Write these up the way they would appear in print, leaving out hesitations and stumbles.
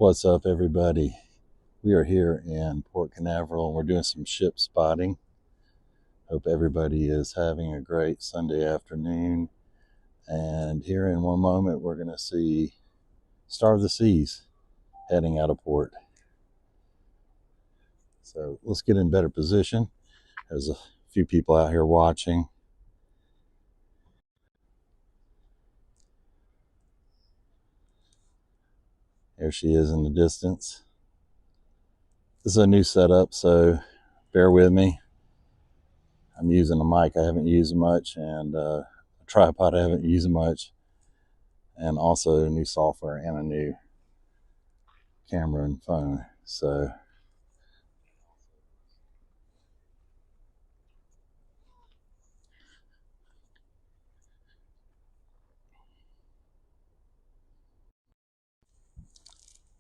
What's up, everybody? We are here in Port Canaveral and we're doing some ship spotting. Hope everybody is having a great Sunday afternoon. And here in one moment, we're going to see Star of the Seas heading out of port. So let's get in better position. There's a few people out here watching. There she is in the distance. This is a new setup, so bear with me. I'm using a mic I haven't used much, and a tripod I haven't used much, and also new software and a new camera and phone. So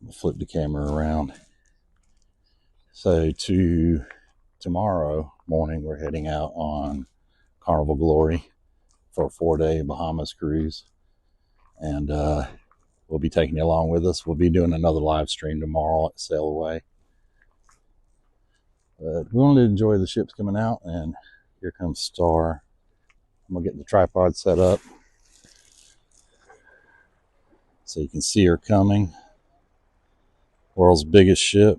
I'll flip the camera around. So tomorrow morning, we're heading out on Carnival Glory for a 4-day Bahamas cruise, and we'll be taking you along with us. We'll be doing another live stream tomorrow at Sailaway. But we wanted to enjoy the ships coming out, and here comes Star. I'm gonna get the tripod set up so you can see her coming. World's biggest ship.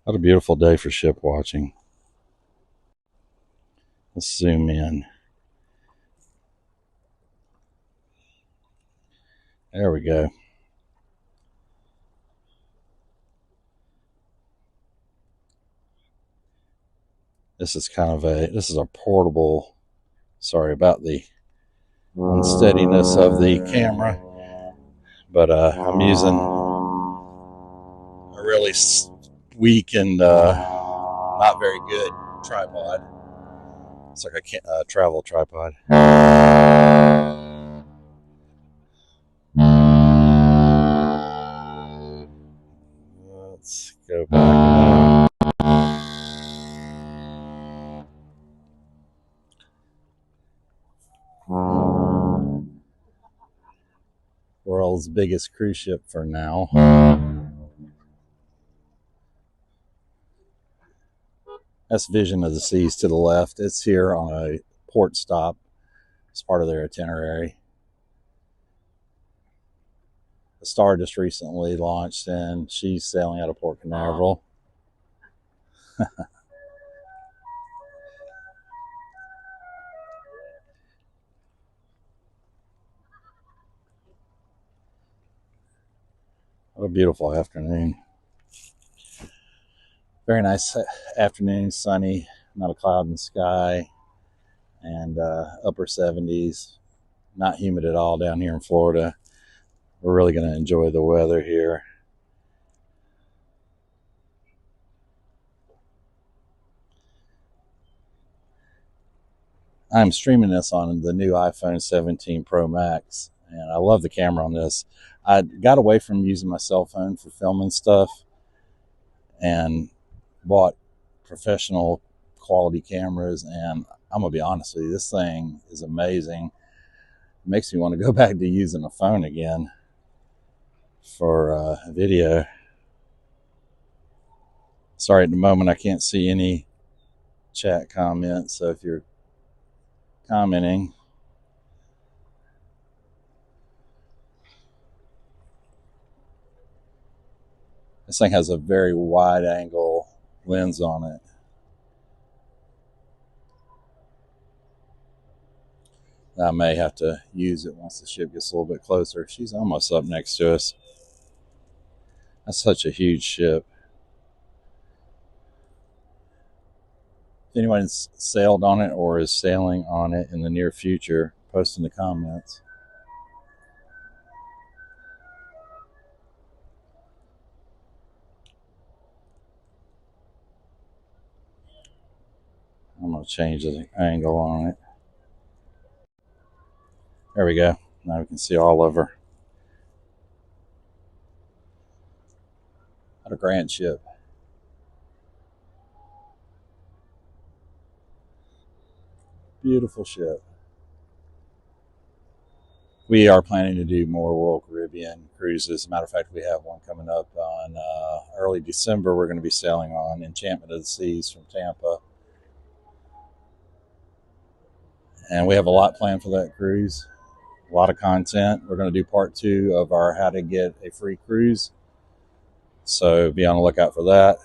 What a beautiful day for ship watching. Let's zoom in. There we go. This is a portable, sorry about the unsteadiness of the camera, but I'm using a really weak and not very good tripod. It's like a travel tripod. Let's go back. World's biggest cruise ship for now. That's Vision of the Seas to the left. It's here on a port stop. It's part of their itinerary. The Star just recently launched, and she's sailing out of Port Canaveral. What a beautiful afternoon. Very nice afternoon, sunny, not a cloud in the sky, and upper 70s. Not humid at all down here in Florida. We're really going to enjoy the weather here. I'm streaming this on the new iPhone 17 Pro Max, and I love the camera on this. I got away from using my cell phone for filming stuff and bought professional quality cameras, and I'm gonna be honest with you, this thing is amazing. It makes me want to go back to using a phone again for video. Sorry, at the moment I can't see any chat comments, so if you're commenting, this thing has a very wide angle lens on it. I may have to use it once the ship gets a little bit closer. She's almost up next to us. That's such a huge ship. If anyone's sailed on it or is sailing on it in the near future, post in the comments. I'm going to change the angle on it. There we go. Now we can see all of her. What a grand ship. Beautiful ship. We are planning to do more Royal Caribbean cruises. As a matter of fact, we have one coming up on early December. We're going to be sailing on Enchantment of the Seas from Tampa. And we have a lot planned for that cruise. A lot of content. We're going to do part 2 of our how to get a free cruise. So be on the lookout for that.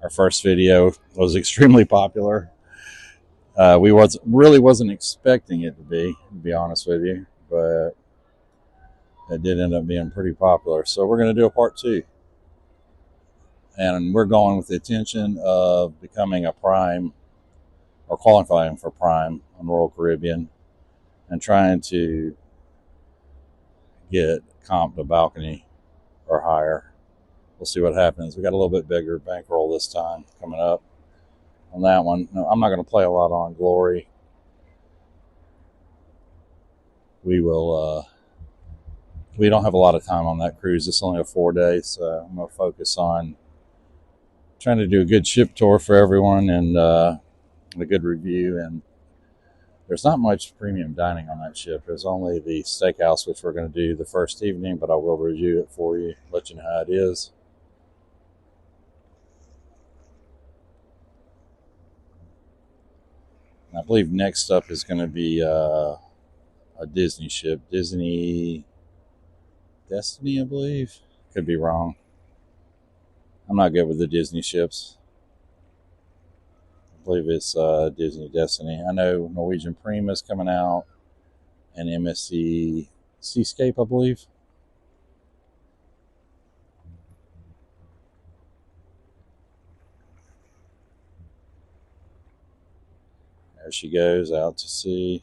Our first video was extremely popular. We really wasn't expecting it to be honest with you, but it did end up being pretty popular. So we're going to do a part 2. And we're going with the intention of becoming a Prime or qualifying for Prime on Royal Caribbean and trying to get comp to balcony or higher. We'll see what happens. We got a little bit bigger bankroll this time coming up on that one. No, I'm not going to play a lot on Glory. We don't have a lot of time on that cruise. It's only a 4-day, so I'm going to focus on trying to do a good ship tour for everyone and a good review. And there's not much premium dining on that ship. There's only the steakhouse, which we're going to do the first evening, but I will review it for you, let you know how it is. I believe next up is going to be a Disney ship. Disney Destiny, I believe. Could be wrong. I'm not good with the Disney ships. I believe it's Disney Destiny. I know Norwegian Prima is coming out and MSC Seascape, I believe. There she goes out to sea.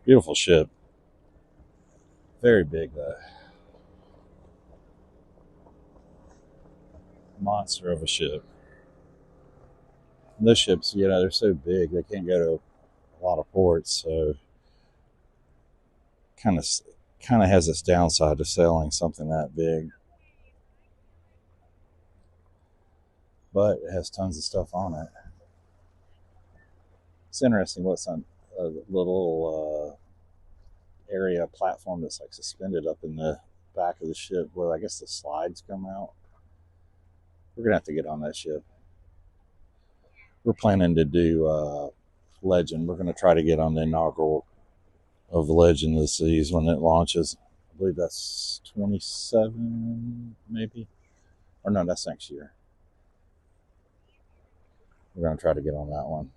Beautiful ship. Very big though. Monster of a ship. And those ships, they're so big they can't go to a lot of ports, so kind of has its downside to sailing something that big. But it has tons of stuff on it. It's interesting what's on a little area platform that's like suspended up in the back of the ship where I guess the slides come out. We're gonna have to get on that ship. We're planning to do Legend. We're gonna try to get on the inaugural of Legend of the Seas when it launches. I believe that's 27 maybe, or no, that's next year. We're gonna try to get on that one.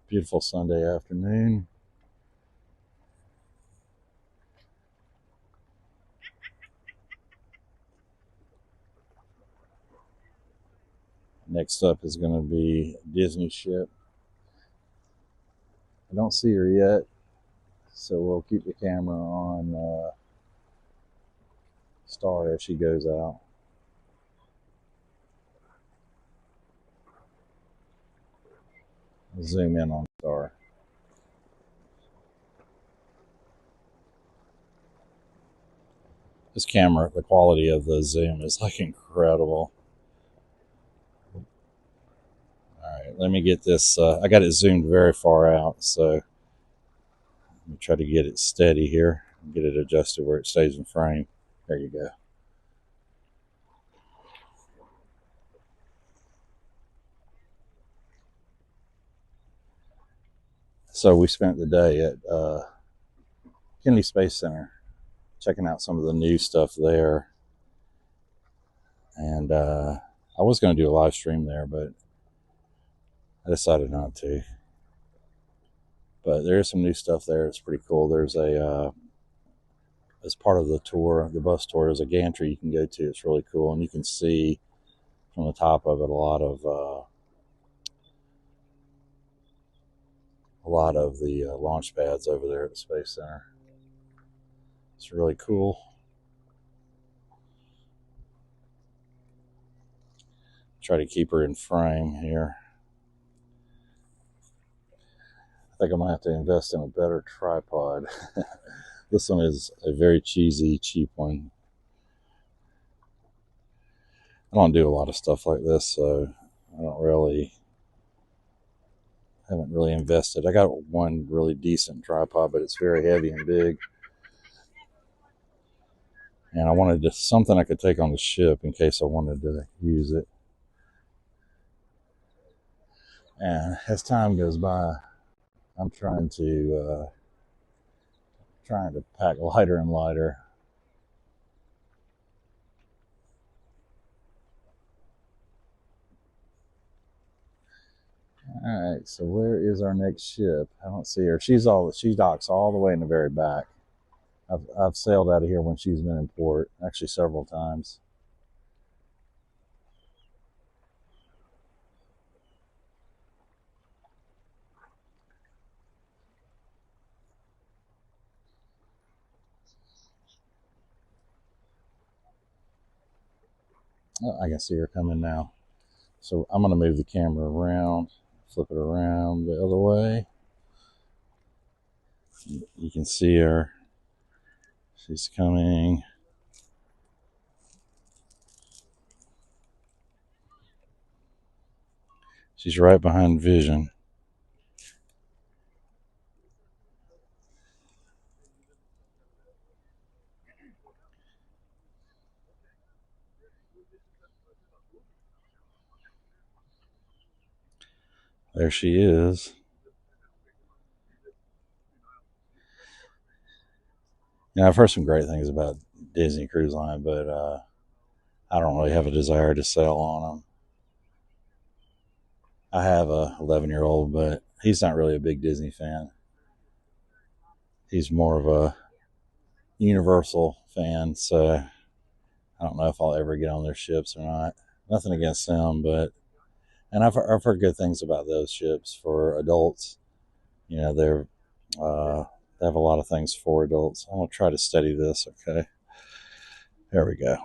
Beautiful Sunday afternoon. Next up is going to be Disney ship. I don't see her yet, so we'll keep the camera on Star as she goes out. I'll zoom in on Star. This camera, the quality of the zoom is like incredible. Alright, let me get this. I got it zoomed very far out, so let me try to get it steady here and get it adjusted where it stays in frame. There you go. So we spent the day at Kennedy Space Center checking out some of the new stuff there. And I was going to do a live stream there, but I decided not to. But there is some new stuff there. It's pretty cool. There's as part of the tour, the bus tour, there's a gantry you can go to. It's really cool. And you can see from the top of it a lot of the launch pads over there at the Space Center. It's really cool. Try to keep her in frame here. I think I'm gonna have to invest in a better tripod. This one is a very cheesy, cheap one. I don't do a lot of stuff like this, so I haven't really invested. I got one really decent tripod, but it's very heavy and big. And I wanted something I could take on the ship in case I wanted to use it. And as time goes by, I'm trying to pack lighter and lighter. All right, so where is our next ship? I don't see her. She docks all the way in the very back. I've sailed out of here when she's been in port, actually several times. Oh, I can see her coming now. So I'm going to move the camera around, flip it around the other way. You can see her. She's coming. She's right behind Vision. There she is. Now, I've heard some great things about Disney Cruise Line, but I don't really have a desire to sail on them. I have a 11-year-old, but he's not really a big Disney fan. He's more of a Universal fan, so I don't know if I'll ever get on their ships or not. Nothing against them, and I've heard good things about those ships for adults. You know, they have a lot of things for adults. I'm gonna try to steady this. Okay, there we go.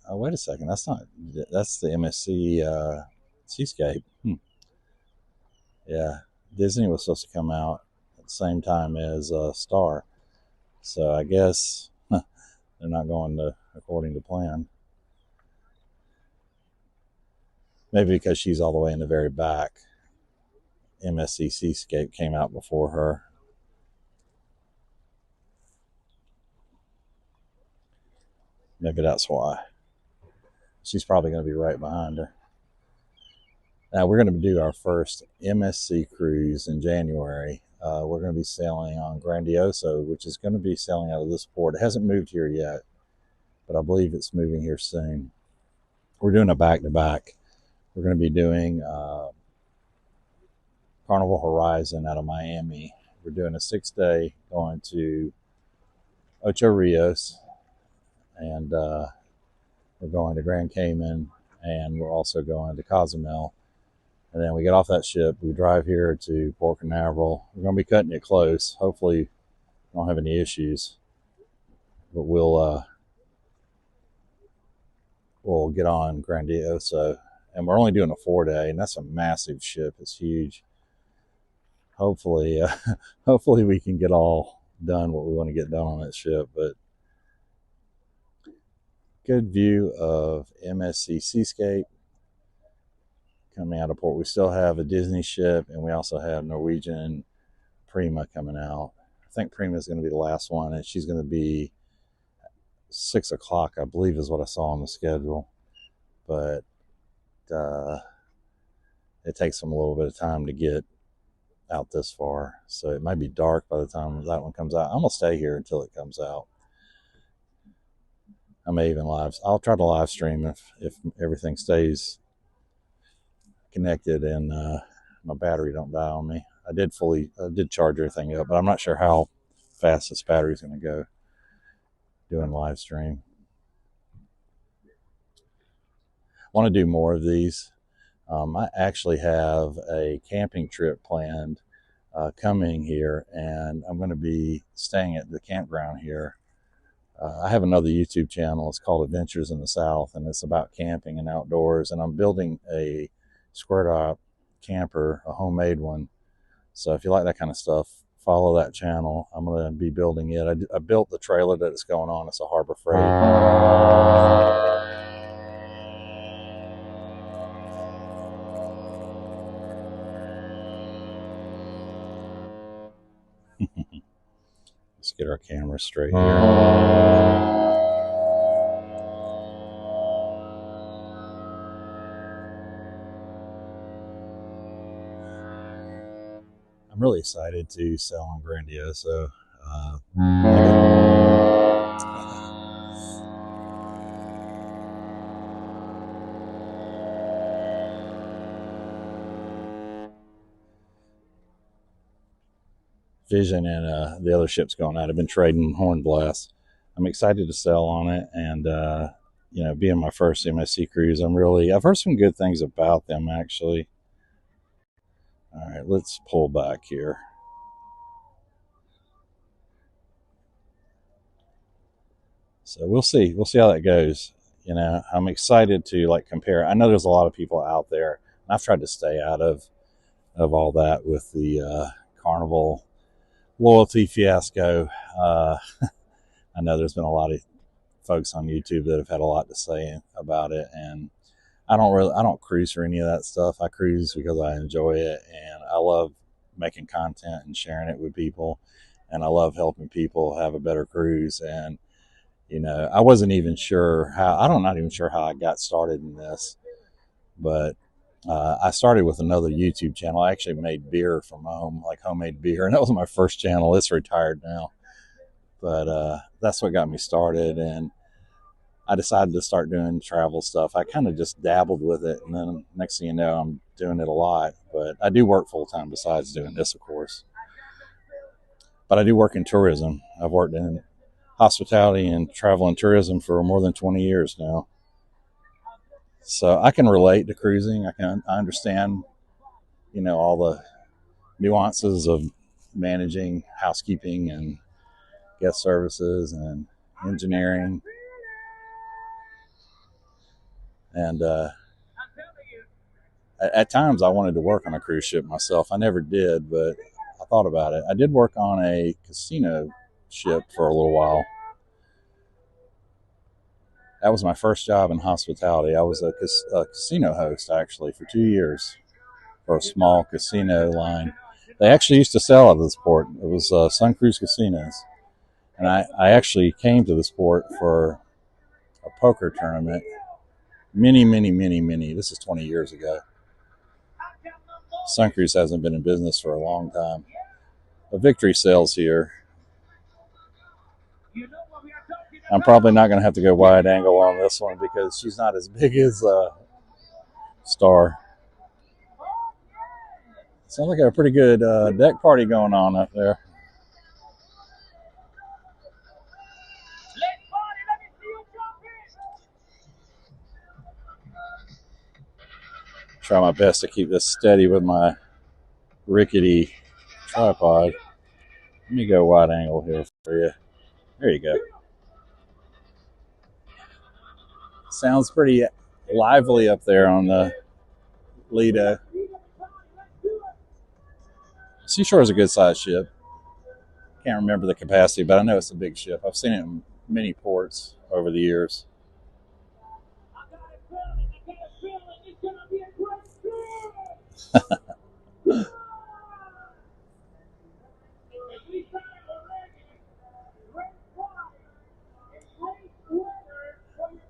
Oh, wait a second. That's the MSC Seascape. Yeah, Disney was supposed to come out at the same time as Star, so I guess they're not going according to plan. Maybe because she's all the way in the very back. MSC Seascape came out before her. Maybe that's why. She's probably going to be right behind her. Now, we're going to do our first MSC cruise in January. We're going to be sailing on Grandioso, which is going to be sailing out of this port. It hasn't moved here yet, but I believe it's moving here soon. We're doing a back-to-back. We're going to be doing Carnival Horizon out of Miami. We're doing a 6-day going to Ocho Rios, and we're going to Grand Cayman, and we're also going to Cozumel. And then we get off that ship, we drive here to Port Canaveral. We're going to be cutting it close. Hopefully, we don't have any issues. But we'll get on Grandioso. And we're only doing a 4-day, and that's a massive ship. It's huge. Hopefully, hopefully we can get all done what we want to get done on that ship. But good view of MSC Seascape coming out of port. We still have a Disney ship, and we also have Norwegian Prima coming out. I think Prima is going to be the last one, and she's going to be 6 o'clock, I believe, is what I saw on the schedule. But it takes them a little bit of time to get out this far, so it might be dark by the time that one comes out. I'm gonna stay here until it comes out. I may even I'll try to live stream if everything stays connected and my battery don't die on me. I did charge everything up, but I'm not sure how fast this battery is going to go doing live stream. I want to do more of these. I actually have a camping trip planned coming here, and I'm going to be staying at the campground here I have another YouTube channel. It's called Adventures in the South, and it's about camping and outdoors. And I'm building a square top camper, a homemade one. So if you like that kind of stuff, follow that channel. I'm going to be building it. I built the trailer that it's going on. It's a Harbor Freight. Let's get our camera straight here. I'm really excited to sail on Grandioso. Vision and the other ship's going out. I've been trading Hornblast. I'm excited to sail on it, and you know, being my first MSC cruise, I've heard some good things about them actually. All right, let's pull back here. So we'll see how that goes. You know, I'm excited to like compare. I know there's a lot of people out there, and I've tried to stay out of all that with the Carnival loyalty fiasco. I know there's been a lot of folks on YouTube that have had a lot to say about it, and I don't cruise for any of that stuff. I cruise because I enjoy it, and I love making content and sharing it with people, and I love helping people have a better cruise. And you know, I wasn't even sure how. I'm not even sure how I got started in this, but I started with another YouTube channel. I actually made beer from home, like homemade beer, and that was my first channel. It's retired now, but that's what got me started, and I decided to start doing travel stuff. I kind of just dabbled with it, and then next thing you know, I'm doing it a lot. But I do work full time besides doing this, of course. But I do work in tourism. I've worked in hospitality and travel and tourism for more than 20 years now. So I can relate to cruising. I understand, you know, all the nuances of managing housekeeping and guest services and engineering. And at times I wanted to work on a cruise ship myself. I never did, but I thought about it. I did work on a casino ship for a little while. That was my first job in hospitality. I was a casino host actually for 2 years for a small casino line. They actually used to sell at this port. It was Sun Cruise Casinos. And I actually came to this port for a poker tournament many, this is 20 years ago. Sun Cruise hasn't been in business for a long time. But Victory sails here. I'm probably not going to have to go wide angle on this one because she's not as big as Star. Sounds like a pretty good deck party going on up there. Try my best to keep this steady with my rickety tripod. Let me go wide angle here for you. There you go. Sounds pretty lively up there on the Lido. Seashore is a good sized ship. Can't remember the capacity, but I know it's a big ship. I've seen it in many ports over the years.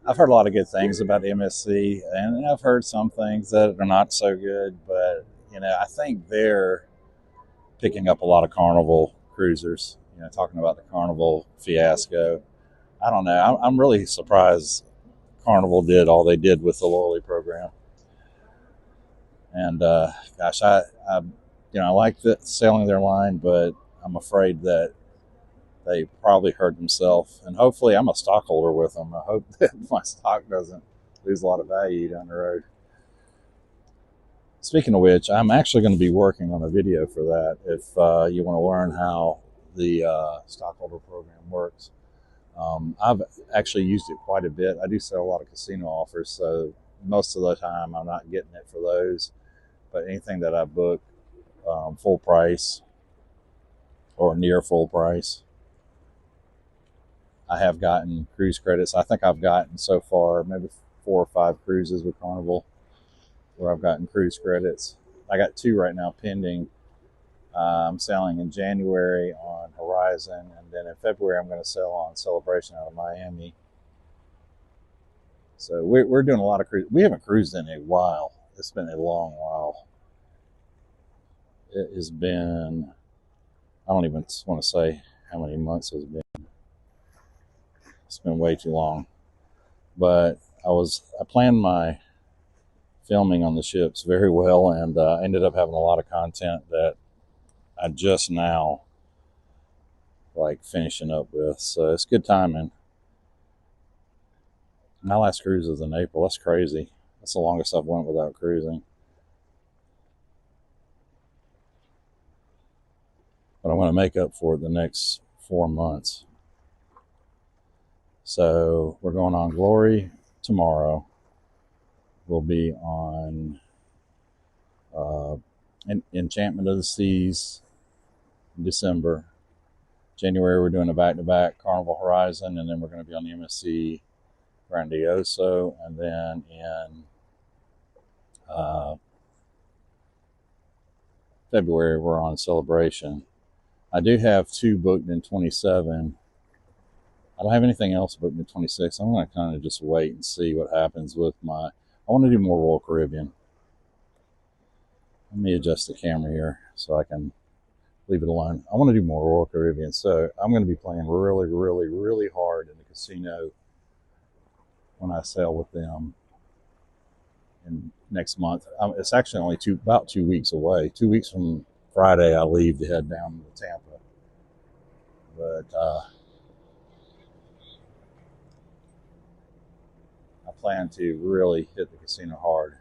I've heard a lot of good things about the MSC, and I've heard some things that are not so good, but you know, I think they're picking up a lot of Carnival cruisers, you know, talking about the Carnival fiasco. I don't know. I'm really surprised Carnival did all they did with the loyalty program. And gosh, I like sailing their line, but I'm afraid that they probably hurt themselves. And hopefully, I'm a stockholder with them. I hope that my stock doesn't lose a lot of value down the road. Speaking of which, I'm actually going to be working on a video for that. If you want to learn how the stockholder program works, I've actually used it quite a bit. I do sell a lot of casino offers, so most of the time I'm not getting it for those. But anything that I book full price or near full price, I have gotten cruise credits. I think I've gotten so far maybe 4 or 5 cruises with Carnival where I've gotten cruise credits. I got 2 right now pending. I'm selling in January on Horizon, and then in February I'm going to sell on Celebration out of Miami. So we're doing a lot of cruise. We haven't cruised in a while. It's been a long while. It has been, I don't even want to say how many months it's been. It's been way too long. But I planned my filming on the ships very well, and ended up having a lot of content that I just now like finishing up with. So it's good timing. My last cruise was in April. That's crazy. That's the longest I've went without cruising. But I want to make up for it the next 4 months. So we're going on Glory tomorrow. We'll be on Enchantment of the Seas in December. January we're doing a back-to-back Carnival Horizon, and then we're going to be on the MSC Grandioso, and then in February we're on Celebration. I do have 2 booked in 27. I don't have anything else booked in 26. I'm going to kind of just wait and see what happens with I want to do more Royal Caribbean. Let me adjust the camera here so I can leave it alone. I want to do more Royal Caribbean, so I'm going to be playing really, really, really hard in the casino when I sail with them in next month. It's actually only about 2 weeks away. 2 weeks from Friday, I leave to head down to Tampa. But I plan to really hit the casino hard.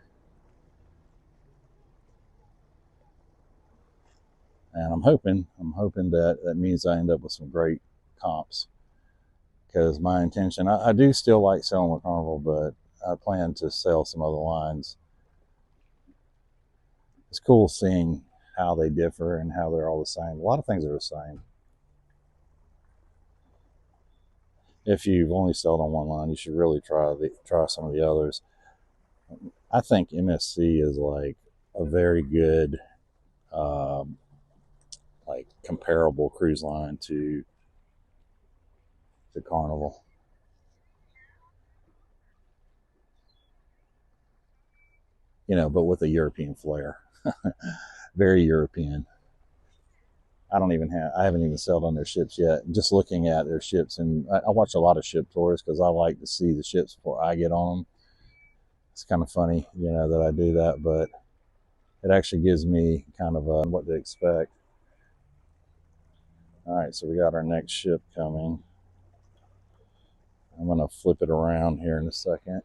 And I'm hoping that means I end up with some great comps. Because my intention, I do still like selling with Carnival, but I plan to sell some other lines. It's cool seeing how they differ and how they're all the same. A lot of things are the same. If you've only sold on one line, you should really try some of the others. I think MSC is like a very good, like comparable cruise line to Carnival. You know, but with a European flair. Very European. I haven't even sailed on their ships yet. Just looking at their ships, and I watch a lot of ship tours because I like to see the ships before I get on them. It's kind of funny, you know, that I do that, but it actually gives me kind of what to expect. All right, so we got our next ship coming. I'm going to flip it around here in a second.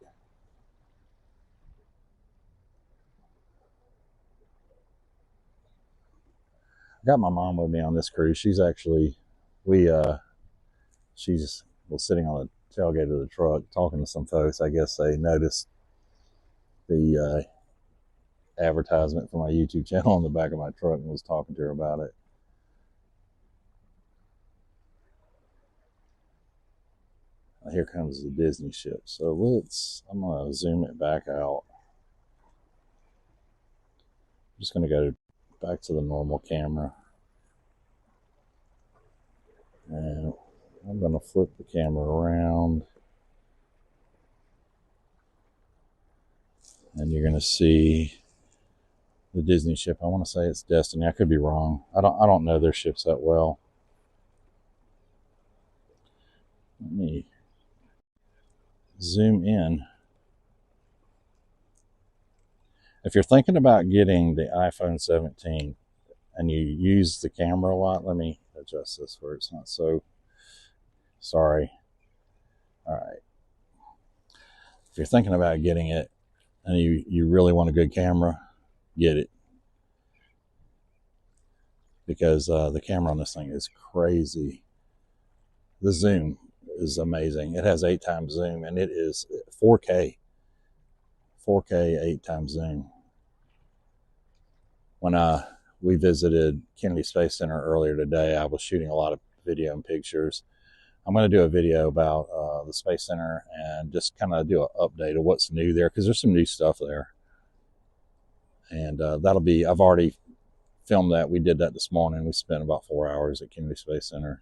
I got my mom with me on this cruise. She's actually, she's sitting on the tailgate of the truck talking to some folks. I guess they noticed the advertisement for my YouTube channel on the back of my truck and was talking to her about it. Here comes the Disney ship. So I'm going to zoom it back out. I'm just going to go back to the normal camera. And I'm going to flip the camera around. And you're going to see the Disney ship. I want to say it's Destiny. I could be wrong. I don't know their ships that well. Let me zoom in. If you're thinking about getting the iPhone 17 and you use the camera a lot, let me adjust this where it's not so, sorry. All right. If you're thinking about getting it and you really want a good camera, get it. Because the camera on this thing is crazy. The zoom, is amazing. It has 8 times zoom, and it is 4K. 4K 8 times zoom. When we visited Kennedy Space Center earlier today, I was shooting a lot of video and pictures. I'm going to do a video about the Space Center and just kind of do an update of what's new there, because there's some new stuff there. And that'll be, I've already filmed that. We did that this morning. We spent about 4 hours at Kennedy Space Center.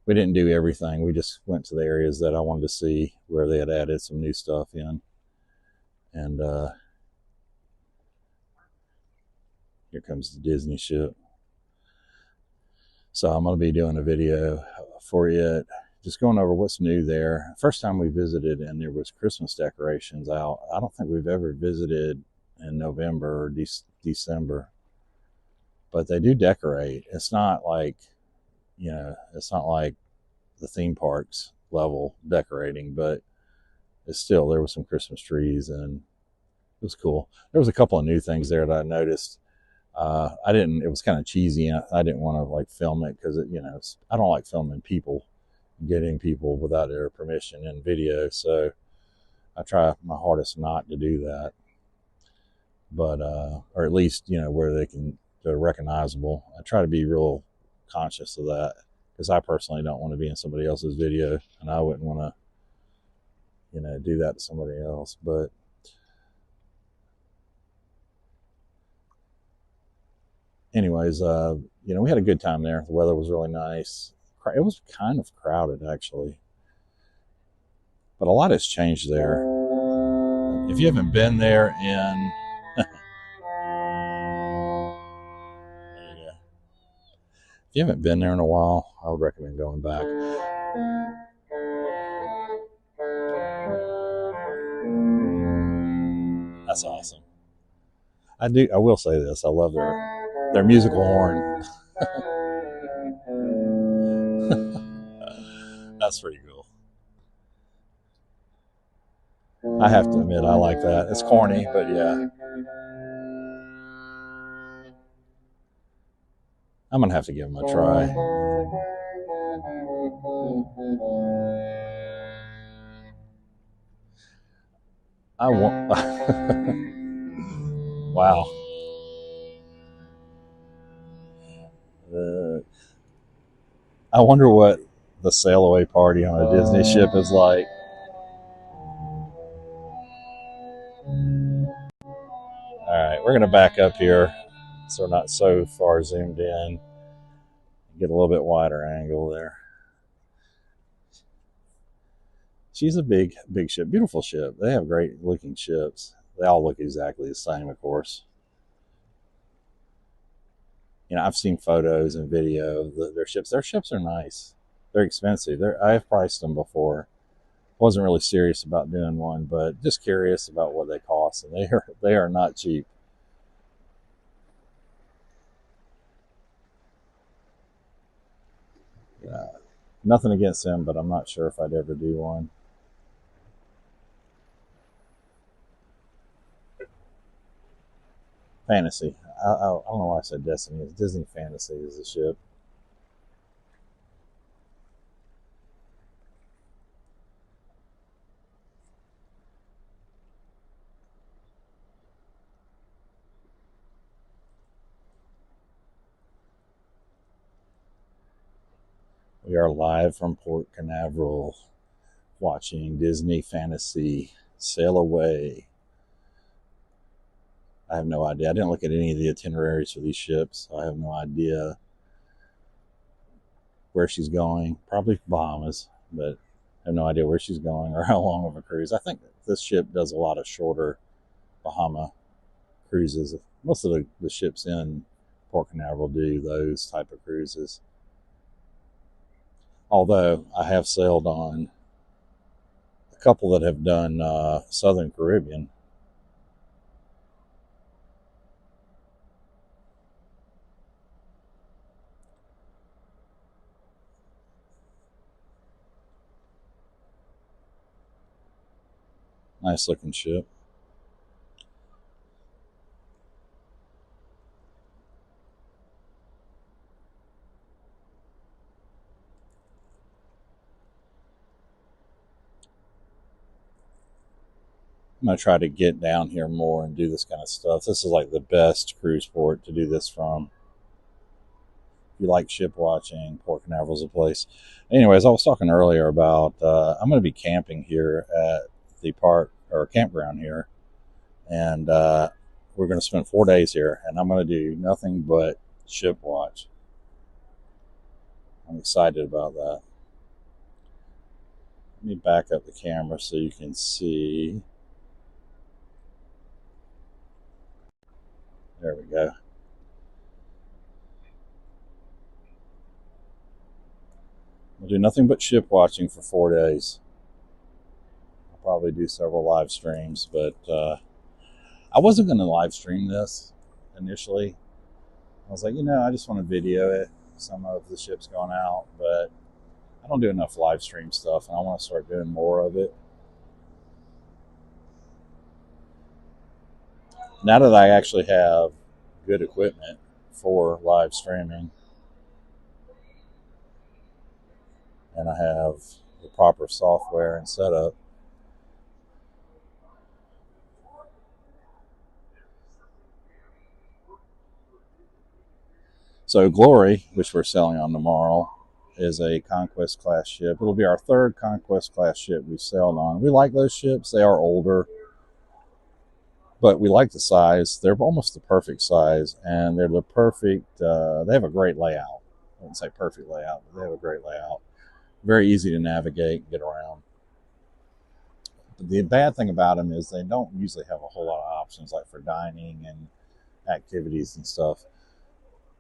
We didn't do everything. We just went to the areas that I wanted to see where they had added some new stuff in. And here comes the Disney ship. So I'm going to be doing a video for it, just going over what's new there. First time we visited and there was Christmas decorations out. I don't think we've ever visited in November or December, but they do decorate. It's not like, you know, it's not like the theme parks level decorating, but it's still, there was some Christmas trees and it was cool. There was a couple of new things there that I noticed. It was kind of cheesy, and I didn't want to like film it because you know, I don't like filming people, getting people without their permission in video. So I try my hardest not to do that, but, or at least, you know, where they're recognizable. I try to be real conscious of that because I personally don't want to be in somebody else's video, and I wouldn't want to, you know, do that to somebody else. But anyways, you know, we had a good time there. The weather was really nice. It was kind of crowded, actually, but a lot has changed there. If you haven't been there in if you haven't been there in a while, I would recommend going back. That's awesome. I will say this. I love their musical horn. That's pretty cool. I have to admit, I like that. It's corny, but yeah. I'm going to have to give them a try. I want. Wow. I wonder what the sailaway party on a Disney ship is like. All right, we're going to back up here so we're not so far zoomed in. Get a little bit wider angle there. She's a big ship, beautiful ship. They have great looking ships. They all look exactly the same, of course. You know, I've seen photos and video of their ships. Their ships are nice. They're expensive. I have priced them before. Wasn't really serious about doing one, but just curious about what they cost, and they are not cheap. Nothing against them, but I'm not sure if I'd ever do one. Fantasy. I don't know why I said Destiny. It's Disney Fantasy is the ship. We are live from Port Canaveral watching Disney Fantasy Sailaway. I have no idea. I didn't look at any of the itineraries for these ships. So I have no idea where she's going. Probably Bahamas, but I have no idea where she's going or how long of a cruise. I think this ship does a lot of shorter Bahama cruises. Most of the ships in Port Canaveral do those type of cruises. Although I have sailed on a couple that have done Southern Caribbean. Nice looking ship. I'm going to try to get down here more and do this kind of stuff. This is like the best cruise port to do this from. If you like ship watching, Port Canaveral is a place. Anyways, I was talking earlier about I'm going to be camping here at the park or campground here, and we're going to spend 4 days here, and I'm going to do nothing but ship watch. I'm excited about that. Let me back up the camera so you can see. There we go. I'll do nothing but ship watching for 4 days. I'll probably do several live streams, but I wasn't going to live stream this initially. I was like, I just want to video it, some of the ships going out, but I don't do enough live stream stuff, and I want to start doing more of it. Now that I actually have good equipment for live streaming, and I have the proper software and setup, so Glory, which we're sailing on tomorrow, is a Conquest class ship. It'll be our third Conquest class ship we've sailed on. We like those ships. They are older, but we like the size. They're almost the perfect size, and they're the perfect, they have a great layout. I wouldn't say perfect layout, but they have a great layout. Very easy to navigate, get around. But the bad thing about them is they don't usually have a whole lot of options, like for dining and activities and stuff.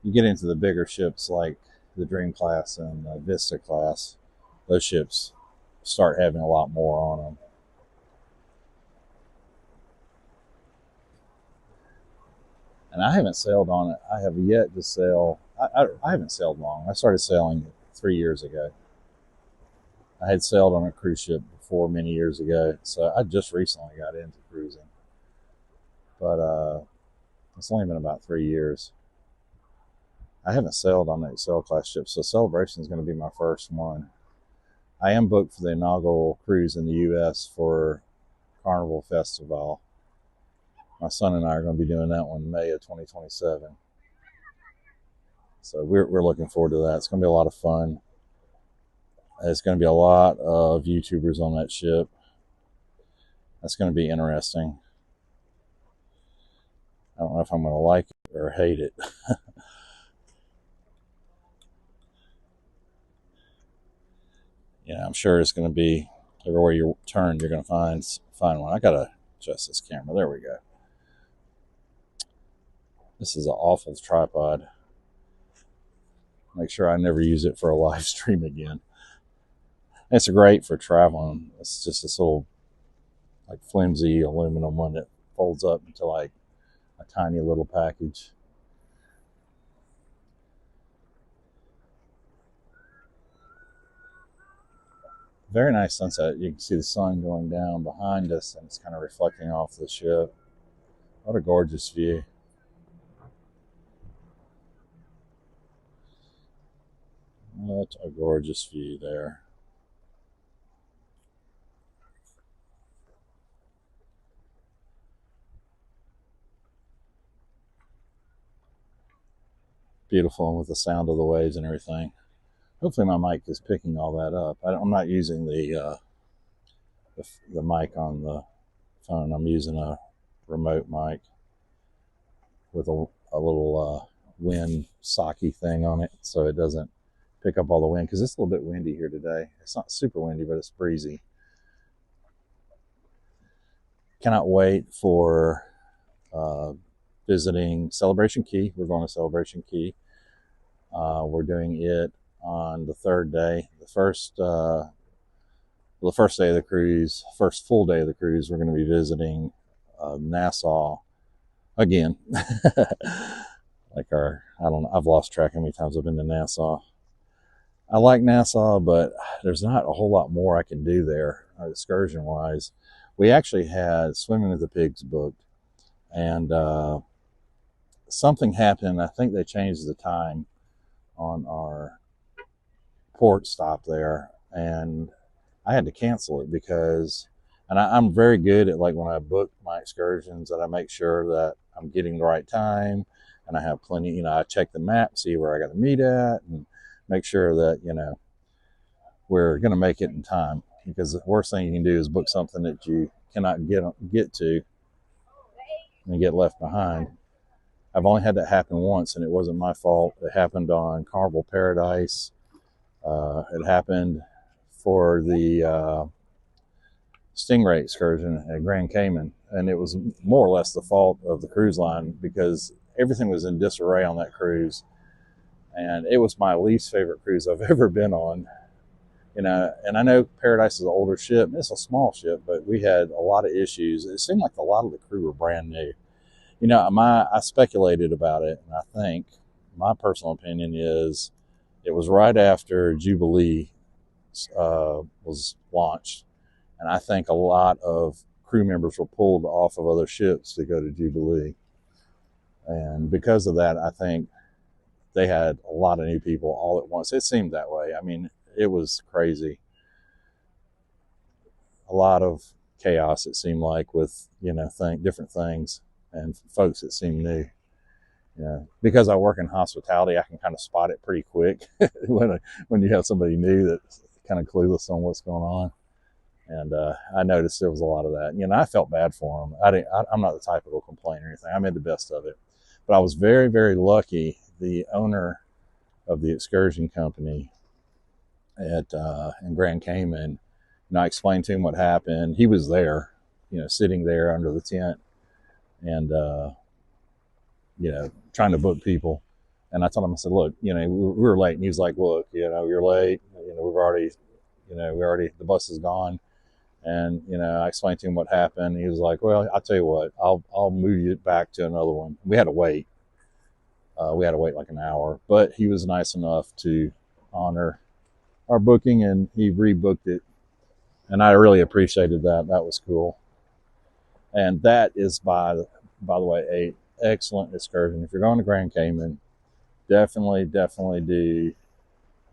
You get into the bigger ships like the Dream class and the Vista class, those ships start having a lot more on them. And I haven't sailed on it. I have yet to sail. I haven't sailed long. I started sailing 3 years ago. I had sailed on a cruise ship before many years ago, so I just recently got into cruising. But it's only been about 3 years. I haven't sailed on the XL class ship, so Celebration is going to be my first one. I am booked for the inaugural cruise in the U.S. for Carnival Festival. My son and I are going to be doing that one in May of 2027. So we're looking forward to that. It's going to be a lot of fun. There's going to be a lot of YouTubers on that ship. That's going to be interesting. I don't know if I'm going to like it or hate it. I'm sure it's going to be everywhere you turn, you're going to find one. I got to adjust this camera. There we go. This is an awful tripod. Make sure I never use it for a live stream again. It's great for traveling. It's just this little like flimsy aluminum one that folds up into like a tiny little package. Very nice sunset. You can see the sun going down behind us, and it's kind of reflecting off the ship. What a gorgeous view. What a gorgeous view there. Beautiful, with the sound of the waves and everything. Hopefully my mic is picking all that up. I'm not using the mic on the phone. I'm using a remote mic with a little wind socky thing on it, so it doesn't pick up all the wind, because it's a little bit windy here today. It's not super windy, but it's breezy. Cannot wait for visiting Celebration Key. We're going to Celebration Key. We're doing it on the third day. The first day of the cruise, first full day of the cruise, we're going to be visiting Nassau again. I've lost track how many times I've been to Nassau. I like Nassau, but there's not a whole lot more I can do there excursion wise. We actually had Swimming with the Pigs booked, and something happened. I think they changed the time on our port stop there, and I had to cancel it because And I'm very good at, like, when I book my excursions, that I make sure that I'm getting the right time, and I have plenty, I check the map, see where I got to meet at, and make sure that, we're going to make it in time, because the worst thing you can do is book something that you cannot get to and get left behind. I've only had that happen once, and it wasn't my fault. It happened on Carnival Paradise. It happened for the Stingray excursion at Grand Cayman, and it was more or less the fault of the cruise line, because everything was in disarray on that cruise, and it was my least favorite cruise I've ever been on. And I know Paradise is an older ship. It's a small ship, but we had a lot of issues. It seemed like a lot of the crew were brand new. I speculated about it, and I think my personal opinion is it was right after Jubilee was launched, and I think a lot of crew members were pulled off of other ships to go to Jubilee, and because of that, I think they had a lot of new people all at once. It seemed that way. I mean, it was crazy. A lot of chaos, it seemed like, with different things and folks that seemed new. Because I work in hospitality, I can kind of spot it pretty quick when you have somebody new that's kind of clueless on what's going on. And I noticed there was a lot of that. I felt bad for them. I'm not the type of a complaint or anything. I made the best of it. But I was very, very lucky. The owner of the excursion company in Grand Cayman, I explained to him what happened. He was there, sitting there under the tent, and trying to book people. And I told him, I said, look, we were late. And he was like, look, you're late. The bus is gone. And, I explained to him what happened. He was like, well, I'll tell you what, I'll move you back to another one. We had to wait. We had to wait like an hour, but he was nice enough to honor our booking, and he rebooked it. And I really appreciated that. That was cool. And that is, by the way, a excellent excursion. If you're going to Grand Cayman, definitely do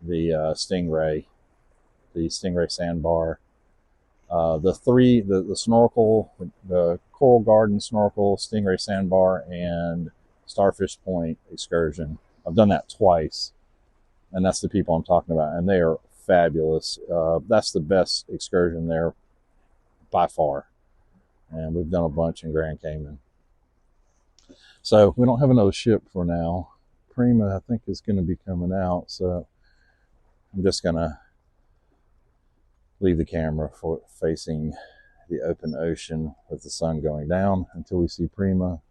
the Stingray sandbar. The snorkel, the Coral Garden snorkel, Stingray sandbar, and Starfish Point excursion. I've done that twice, and that's the people I'm talking about, and they are fabulous. That's the best excursion there by far, and we've done a bunch in Grand Cayman. So we don't have another ship for now. Prima, I think, is going to be coming out, so I'm just going to leave the camera facing the open ocean with the sun going down until we see Prima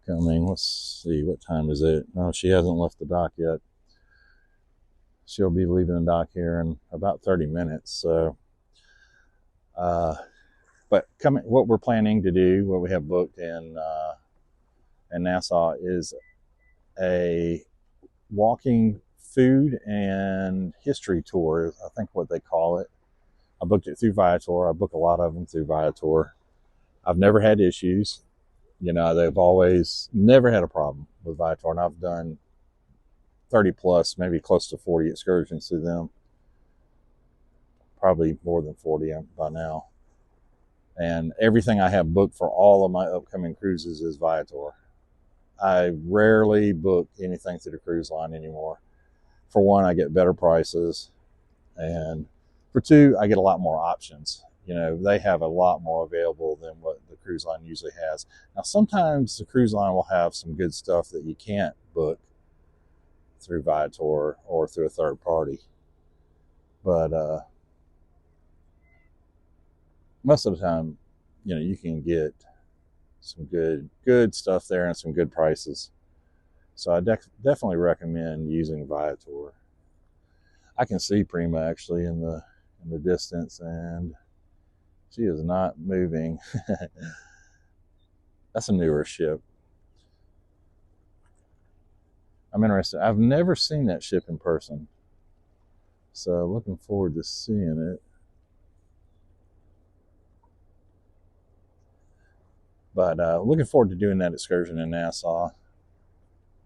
coming. Let's see, what time is it? No, she hasn't left the dock yet. She'll be leaving the dock here in about 30 minutes. So, but what we're planning to do, what we have booked in Nassau, is a walking food and history tour, I think what they call it. I booked it through Viator. I book a lot of them through Viator. I've never had issues. They've always never had a problem with Viator, and I've done 30 plus, maybe close to 40 excursions through them. Probably more than 40 by now. And everything I have booked for all of my upcoming cruises is Viator. I rarely book anything through the cruise line anymore. For one, I get better prices, and for two, I get a lot more options. They have a lot more available than what the cruise line usually has. Now, sometimes the cruise line will have some good stuff that you can't book through Viator or through a third party. But most of the time, you can get some good stuff there and some good prices. So I definitely recommend using Viator. I can see Prima actually in the distance, and she is not moving. That's a newer ship. I'm interested. I've never seen that ship in person, so looking forward to seeing it. But looking forward to doing that excursion in Nassau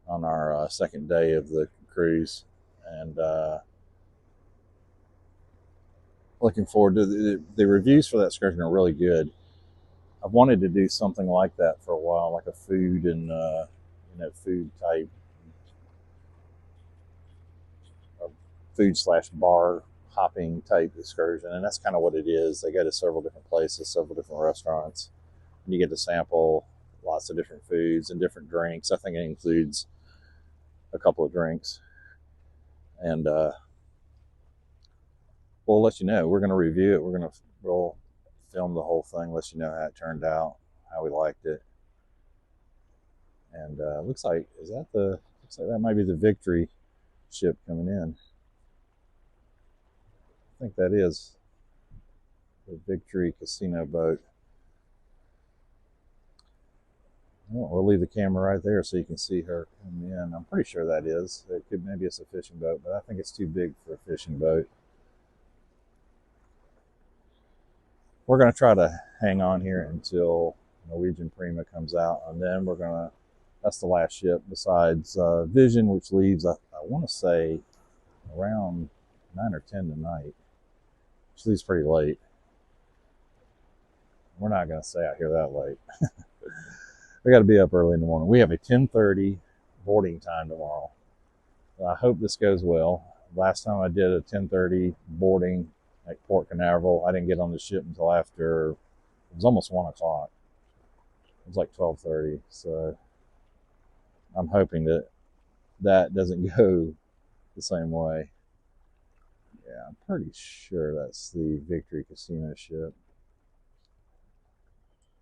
on our second day of the cruise. And looking forward to the reviews for that excursion are really good. I've wanted to do something like that for a while, like a food and food type, food/bar hopping type excursion, and that's kind of what it is. They go to several different places, several different restaurants, and you get to sample lots of different foods and different drinks. I think it includes a couple of drinks, and we'll let you know. We're going to review it. We'll film the whole thing, let you know how it turned out, how we liked it. And looks like that might be the Victory ship coming in. I think that is the Victory casino boat. Well, we'll leave the camera right there so you can see her come in. I'm pretty sure that is. Maybe it's a fishing boat, but I think it's too big for a fishing boat. We're going to try to hang on here until Norwegian Prima comes out, and then that's the last ship besides Vision, which leaves, I want to say, around 9 or 10 tonight, which leaves pretty late. We're not going to stay out here that late. We got to be up early in the morning. We have a 10:30 boarding time tomorrow. I hope this goes well. Last time I did a 10:30 boarding at Port Canaveral, I didn't get on the ship until after, it was almost 1 o'clock. It was like 12:30. So I'm hoping that doesn't go the same way. Yeah, I'm pretty sure that's the Victory Casino ship.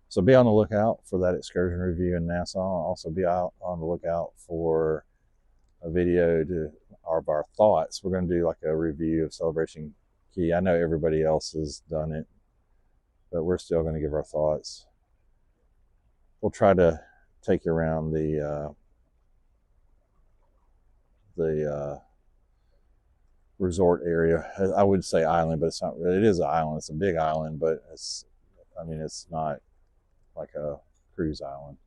So be on the lookout for that excursion review in Nassau. Also be out on the lookout for a video of our thoughts. We're going to do like a review of Celebration Key. I know everybody else has done it, but we're still going to give our thoughts. We'll try to take you around the resort area. I would say island, but it's not really. It is an island. It's a big island, but it's not like a cruise island.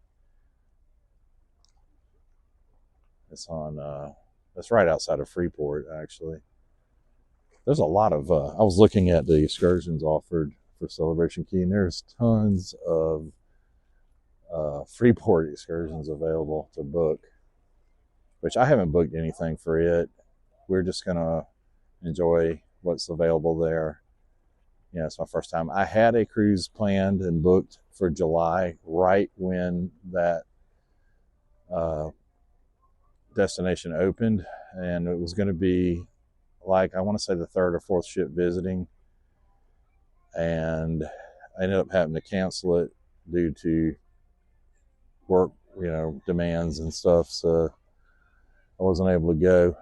It's right outside of Freeport, actually. There's a lot of, I was looking at the excursions offered for Celebration Key, and there's tons of Freeport excursions available to book, which I haven't booked anything for it. We're just going to enjoy what's available there. Yeah, it's my first time. I had a cruise planned and booked for July, right when that destination opened, and it was going to be like, I want to say the third or fourth ship visiting, and I ended up having to cancel it due to work, demands and stuff, so I wasn't able to go.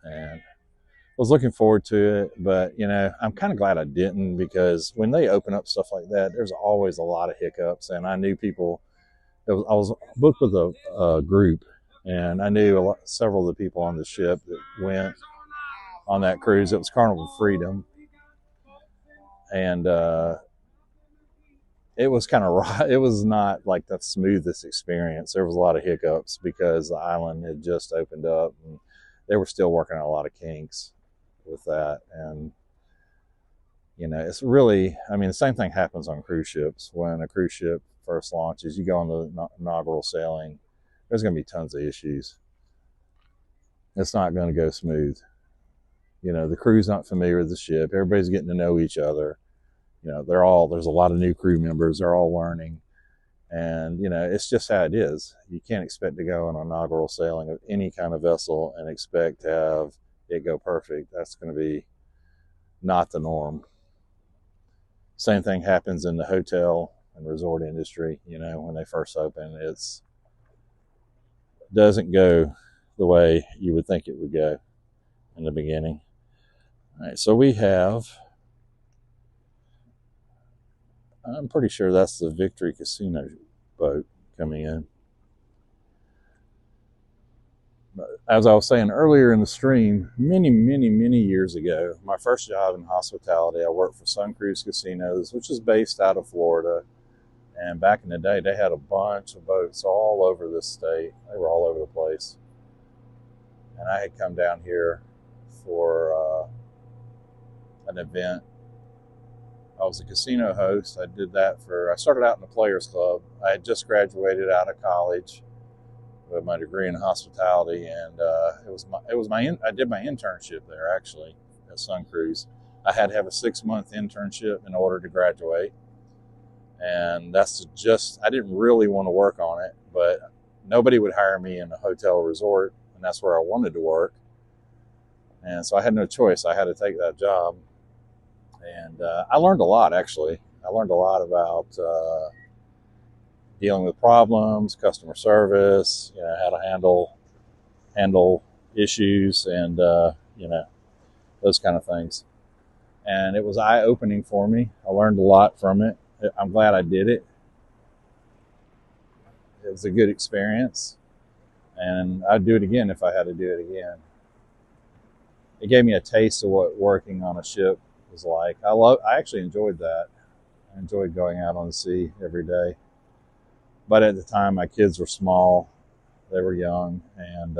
And I was looking forward to it, but I'm kind of glad I didn't, because when they open up stuff like that, there's always a lot of hiccups, and I knew people. I was booked with a group, and I knew several of the people on the ship that went on that cruise. It was Carnival Freedom, and it was it was not like the smoothest experience. There was a lot of hiccups because the island had just opened up, and they were still working on a lot of kinks with that. And it's really, the same thing happens on cruise ships. When a cruise ship first launches, you go on the inaugural sailing, there's going to be tons of issues. It's not going to go smooth. The crew's not familiar with the ship. Everybody's getting to know each other. There's a lot of new crew members. They're all learning. And, it's just how it is. You can't expect to go on an inaugural sailing of any kind of vessel and expect to have it go perfect. That's going to be not the norm. Same thing happens in the hotel and resort industry. When they first open, doesn't go the way you would think it would go in the beginning. All right, so we have, I'm pretty sure that's the Victory Casino boat coming in. But as I was saying earlier in the stream, many, many, many years ago, my first job in hospitality, I worked for Sun Cruise Casinos, which is based out of Florida. And back in the day, they had a bunch of boats all over this state. They were all over the place. And I had come down here for an event. I was a casino host. I started out in the Players Club. I had just graduated out of college with my degree in hospitality, and I did my internship there actually at Sun Cruise. I had to have a 6-month internship in order to graduate, and I didn't really want to work on it, but nobody would hire me in a hotel resort, and that's where I wanted to work, and so I had no choice. I had to take that job, and I learned a lot actually. I learned a lot about dealing with problems, customer service, how to handle issues, and those kind of things. And it was eye-opening for me. I learned a lot from it. I'm glad I did it. It was a good experience, and I'd do it again if I had to do it again. It gave me a taste of what working on a ship was like. I actually enjoyed that. I enjoyed going out on the sea every day. But at the time, my kids were small. They were young, and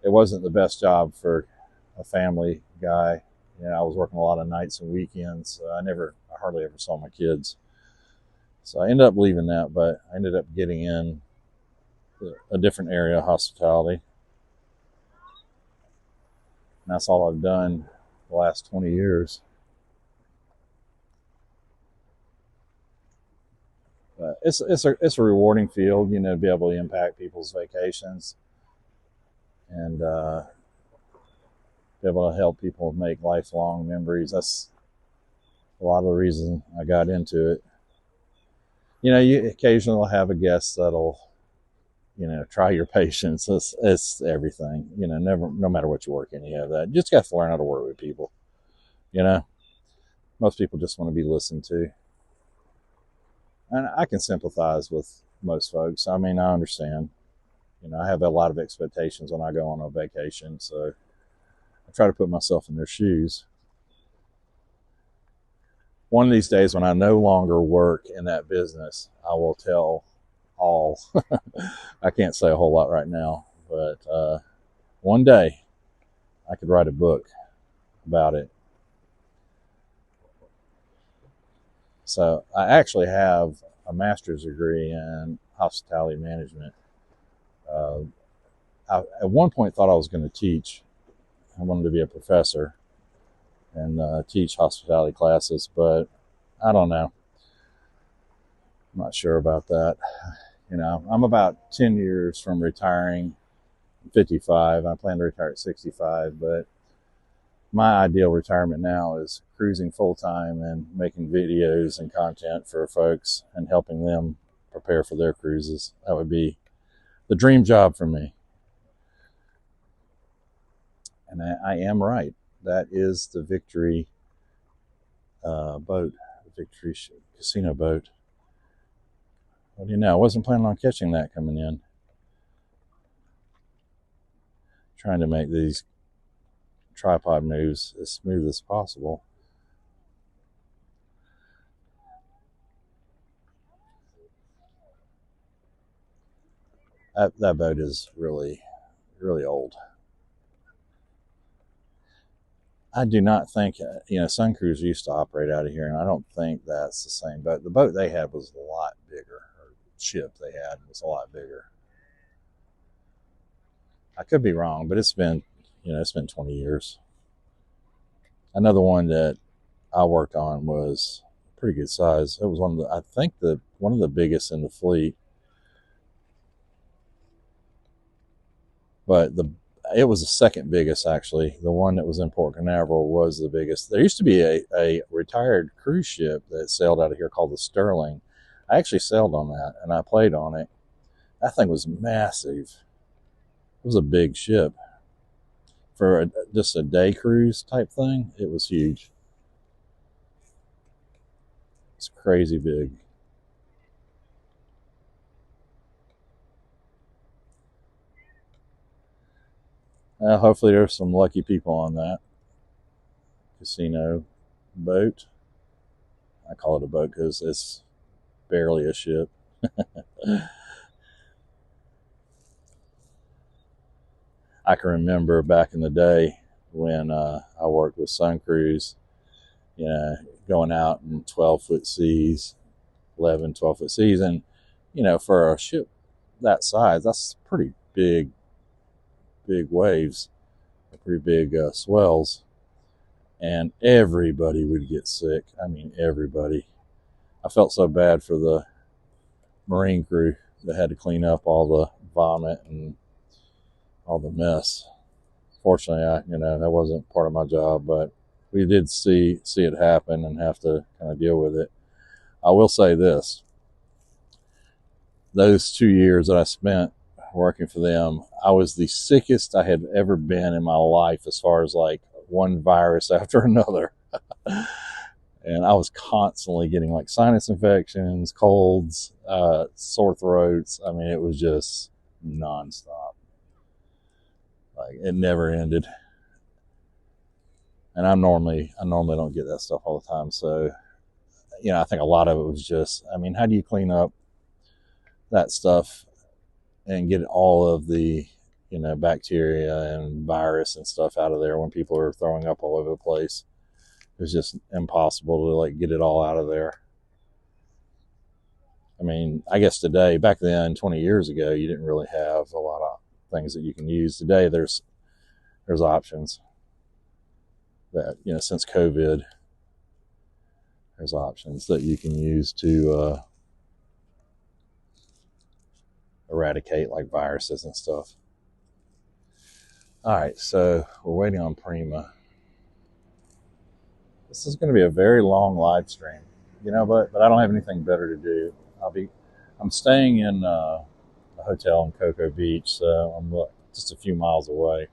it wasn't the best job for a family guy. I was working a lot of nights and weekends. So I hardly ever saw my kids. So I ended up leaving that, but I ended up getting in a different area of hospitality. And that's all I've done the last 20 years. But it's a rewarding field, to be able to impact people's vacations and be able to help people make lifelong memories. That's a lot of the reason I got into it. You occasionally will have a guest that'll, try your patience. It's everything. No matter what you work in, you have that. You just got to learn how to work with people. Most people just want to be listened to. And I can sympathize with most folks. I mean, I understand. I have a lot of expectations when I go on a vacation, so I try to put myself in their shoes. One of these days when I no longer work in that business, I will tell all. I can't say a whole lot right now, but one day I could write a book about it. So I actually have a master's degree in hospitality management. I at one point thought I was going to teach. I wanted to be a professor and teach hospitality classes, but I don't know. I'm not sure about that. I'm about 10 years from retiring. I'm 55. I plan to retire at 65, but my ideal retirement now is cruising full time and making videos and content for folks and helping them prepare for their cruises. That would be the dream job for me. And I am right. That is the Victory boat, the Victory casino boat. What do you know? I wasn't planning on catching that coming in. Trying to make these tripod moves as smooth as possible. That boat is really, really old. I do not think, Sun Cruise used to operate out of here, and I don't think that's the same boat. The boat they had was a lot bigger, or ship they had was a lot bigger. I could be wrong, but it's been 20 years. Another one that I worked on was pretty good size. It was one of the biggest in the fleet. But it was the second biggest, actually. The one that was in Port Canaveral was the biggest. There used to be a retired cruise ship that sailed out of here called the Sterling. I actually sailed on that, and I played on it. That thing was massive. It was a big ship. For just a day cruise type thing, it was huge. It's crazy big. Hopefully there's some lucky people on that casino boat. I call it a boat because it's barely a ship. I can remember back in the day when I worked with Sun Cruise, you know, going out in 12-foot seas, 11, 12-foot seas. And, you know, for a ship that size, that's pretty big waves, pretty big swells. And everybody would get sick. I mean, everybody. I felt so bad for the Marine crew that had to clean up all the vomit and all the mess. Fortunately, that wasn't part of my job, but we did see it happen and have to kind of deal with it. I will say this: those 2 years that I spent working for them, I was the sickest I had ever been in my life, as far as like one virus after another. And I was constantly getting like sinus infections, colds, sore throats. I mean, it was just nonstop. Like, it never ended. And I normally don't get that stuff all the time. So, you know, I think a lot of it was just, I mean, how do you clean up that stuff and get all of the, you know, bacteria and virus and stuff out of there when people are throwing up all over the place? It's just impossible to like get it all out of there. I mean, I guess today, back then, 20 years ago, you didn't really have a lot of things that you can use. Today, there's options that, you know, since COVID, there's options that you can use to eradicate like viruses and stuff. All right, so we're waiting on Prima. This is going to be a very long live stream, you know, but I don't have anything better to do. I'm staying in a hotel in Cocoa Beach, so I'm just a few miles away,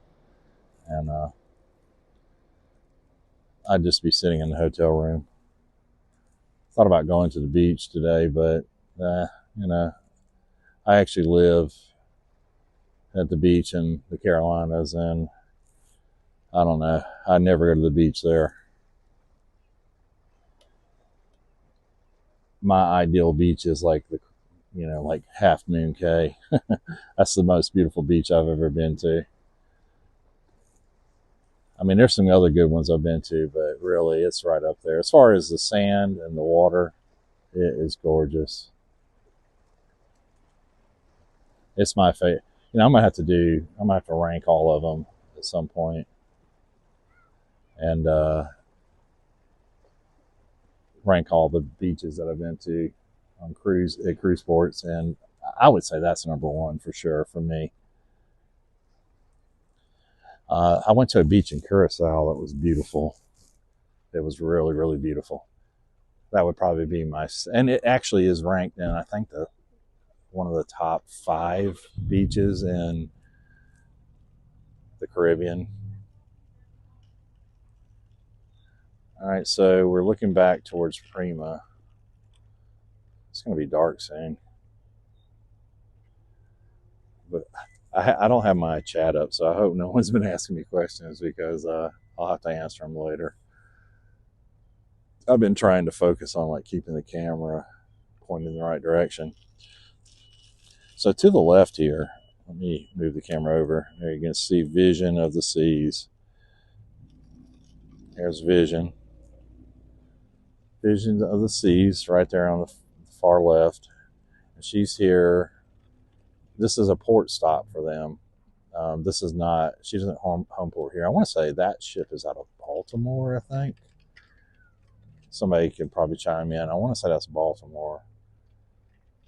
and I'd just be sitting in the hotel room. Thought about going to the beach today, but you know, I actually live at the beach in the Carolinas, and I don't know, I never go to the beach there. My ideal beach is like like Half Moon Cay. That's the most beautiful beach I've ever been to. I mean, there's some other good ones I've been to, but really it's right up there. As far as the sand and the water, it is gorgeous. It's my favorite. You know, I'm gonna have to rank all of them at some point, and rank all the beaches that I've been to on cruise ports, and I would say that's number one for sure for me. I went to a beach in Curacao that was beautiful. It was really, really beautiful. That would probably be and it actually is ranked in, I think, one of the top 5 beaches in the Caribbean. All right, so we're looking back towards Prima. It's going to be dark soon, but I don't have my chat up, so I hope no one's been asking me questions, because I'll have to answer them later. I've been trying to focus on like keeping the camera pointed in the right direction. So to the left here, let me move the camera over. There you can see Vision of the Seas. There's Vision of the Seas right there on the far left. And she's here. This is a port stop for them. This is not, she doesn't home port here. I want to say that ship is out of Baltimore, I think. Somebody could probably chime in. I want to say that's Baltimore.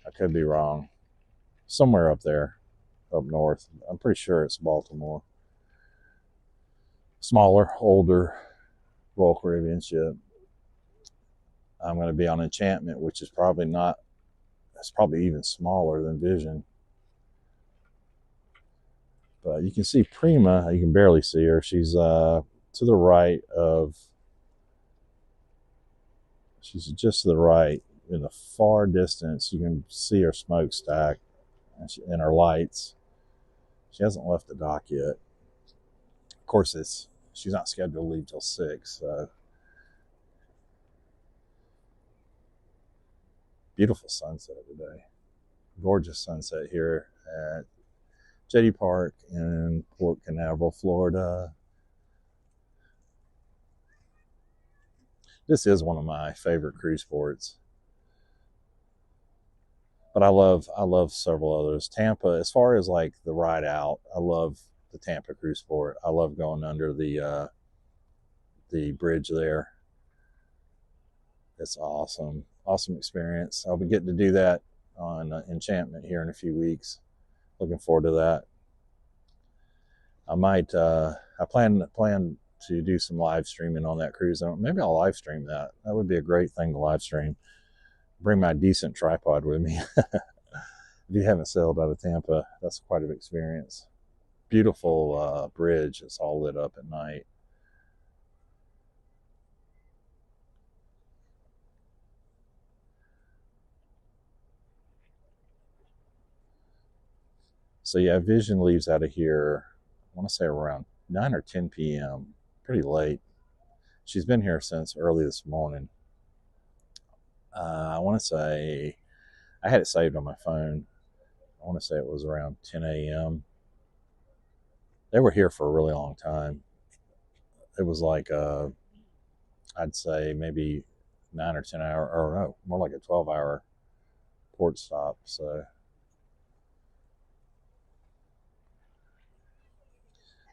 I could be wrong. Somewhere up there, up north. I'm pretty sure it's Baltimore. Smaller, older Royal Caribbean ship. I'm going to be on Enchantment, which is probably not, it's probably even smaller than Vision. But you can see Prima, you can barely see her. She's to the right of, she's just to the right in the far distance. You can see her smokestack and her lights. She hasn't left the dock yet. Of course, she's not scheduled to leave till 6. So beautiful sunset today. Gorgeous sunset here at Jetty Park in Port Canaveral, Florida. This is one of my favorite cruise ports. But I love several others. Tampa, as far as like the ride out, I love the Tampa cruise port. I love going under the bridge there. It's awesome. Awesome experience. I'll be getting to do that on Enchantment here in a few weeks. Looking forward to that. I might, I plan to do some live streaming on that cruise. Maybe I'll live stream that. That would be a great thing to live stream. Bring my decent tripod with me. If you haven't sailed out of Tampa, that's quite an experience. Beautiful bridge. It's all lit up at night. So yeah, Vision leaves out of here, I want to say around 9 or 10 p.m. Pretty late. She's been here since early this morning. I want to say, I had it saved on my phone. I want to say it was around 10 a.m. They were here for a really long time. It was like, I'd say maybe 9 or 10 hour, or no, more like a 12-hour port stop. So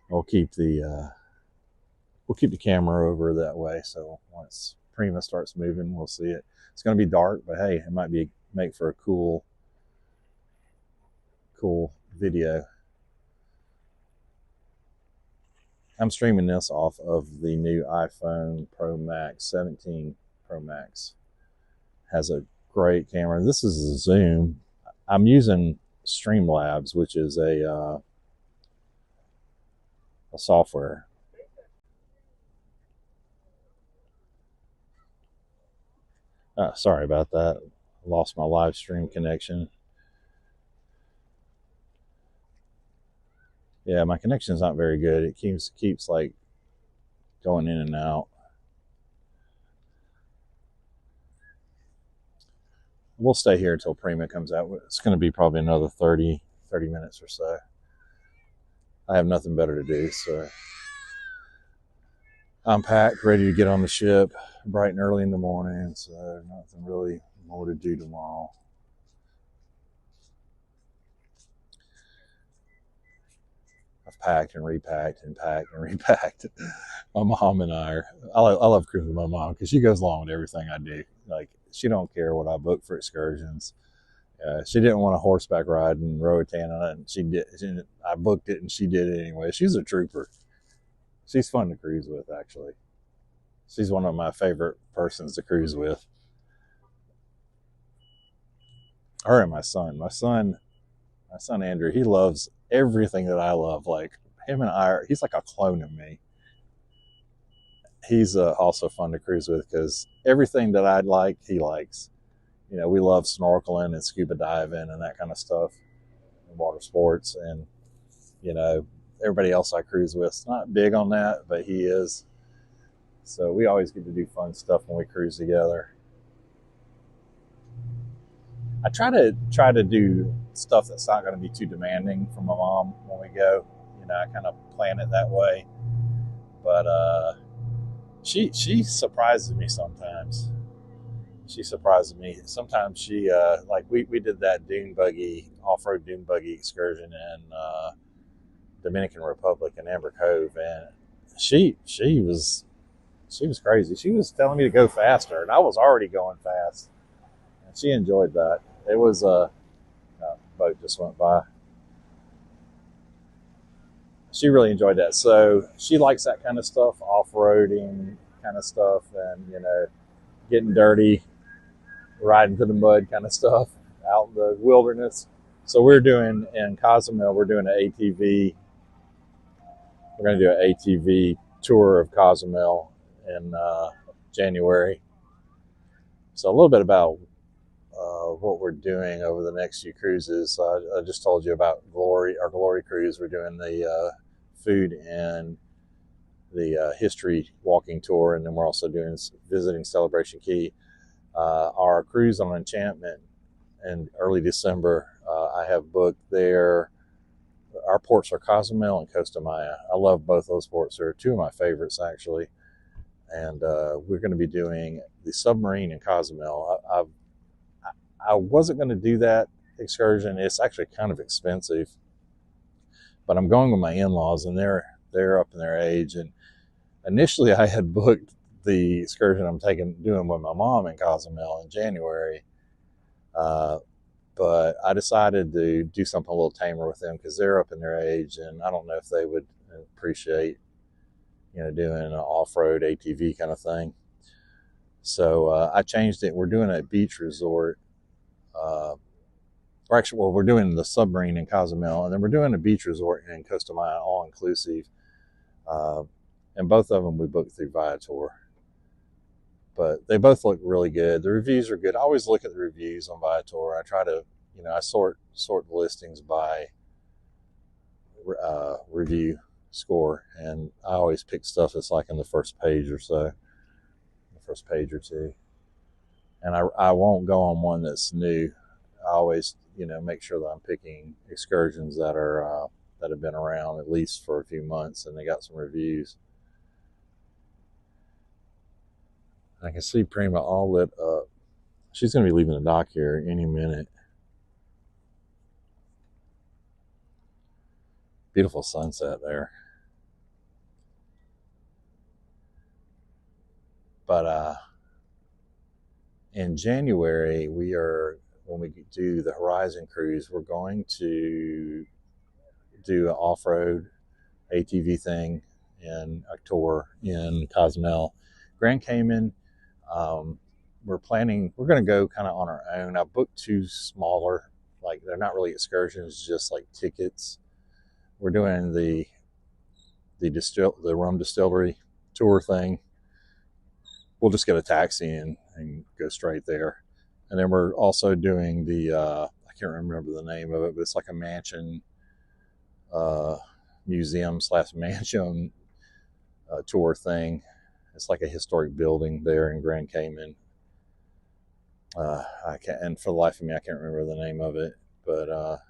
we'll keep the camera over that way. So once Prima starts moving, we'll see it. It's going to be dark, but hey, it might make for a cool video. I'm streaming this off of the new iPhone Pro Max 17 Pro Max. Has a great camera. This is a zoom. I'm using Streamlabs, which is a software. Sorry about that. Lost my live stream connection. Yeah, my connection's not very good. It keeps like going in and out. We'll stay here until Prima comes out. It's going to be probably another 30 minutes or so. I have nothing better to do, so I'm packed, ready to get on the ship bright and early in the morning, so nothing really more to do tomorrow. I've packed and repacked and packed and repacked. My mom and I love cruising with my mom because she goes along with everything I do. Like, she don't care what I book for excursions. She didn't want a horseback ride in Roatan, and she did. I booked it, and she did it anyway. She's a trooper. She's fun to cruise with, actually. She's one of my favorite persons to cruise with. Her and my son. My son Andrew, he loves everything that I love. Like, him and I, he's like a clone of me. He's also fun to cruise with because everything that I like, he likes. You know, we love snorkeling and scuba diving and that kind of stuff, and water sports. And, you know, everybody else I cruise with is not big on that, but he is. So we always get to do fun stuff when we cruise together. I try to do stuff that's not going to be too demanding for my mom when we go. You know, I kind of plan it that way. But she surprises me sometimes. She surprises me. Sometimes she like we did that off-road dune buggy excursion in Dominican Republic in Amber Cove, and she was crazy. She was telling me to go faster, and I was already going fast. And she enjoyed that. It was a boat just went by. She really enjoyed that. So she likes that kind of stuff, off-roading kind of stuff, and, you know, getting dirty, riding through the mud kind of stuff out in the wilderness. So we're doing in Cozumel, we're doing an ATV. We're going to do an ATV tour of Cozumel in January. So a little bit about what we're doing over the next few cruises. I just told you about our Glory cruise. We're doing the food and the history walking tour, and then we're also visiting Celebration Key. Our cruise on Enchantment in early December, I have booked there. Our ports are Cozumel and Costa Maya. I love both those ports. They're two of my favorites, actually. and we're going to be doing the submarine in Cozumel. I wasn't going to do that excursion. It's actually kind of expensive, but I'm going with my in-laws, and they're up in their age. And initially, I had booked the excursion I'm doing with my mom in Cozumel in January, but I decided to do something a little tamer with them because they're up in their age, and I don't know if they would appreciate, doing an off-road ATV kind of thing. So I changed it. We're doing a beach resort. Or actually, well, we're doing the submarine in Cozumel, and then we're doing a beach resort in Costa Maya, all-inclusive. And both of them we booked through Viator. But they both look really good. The reviews are good. I always look at the reviews on Viator. I try to, I sort the listings by review score, and I always pick stuff that's like in the first page or so, the first page or two. And I won't go on one that's new. I always, make sure that I'm picking excursions that are that have been around at least for a few months and they got some reviews. I can see Prima all lit up. She's going to be leaving the dock here any minute. Beautiful sunset there. But in January, when we do the Horizon Cruise, we're going to do an off-road ATV thing in a tour in Cozumel. Grand Cayman, we're going to go kind of on our own. I booked two smaller, like they're not really excursions, just like tickets. We're doing the rum distillery tour thing. We'll just get a taxi and go straight there. And then we're also doing I can't remember the name of it, but it's like a mansion, museum / mansion tour thing. It's like a historic building there in Grand Cayman. And for the life of me, I can't remember the name of it, but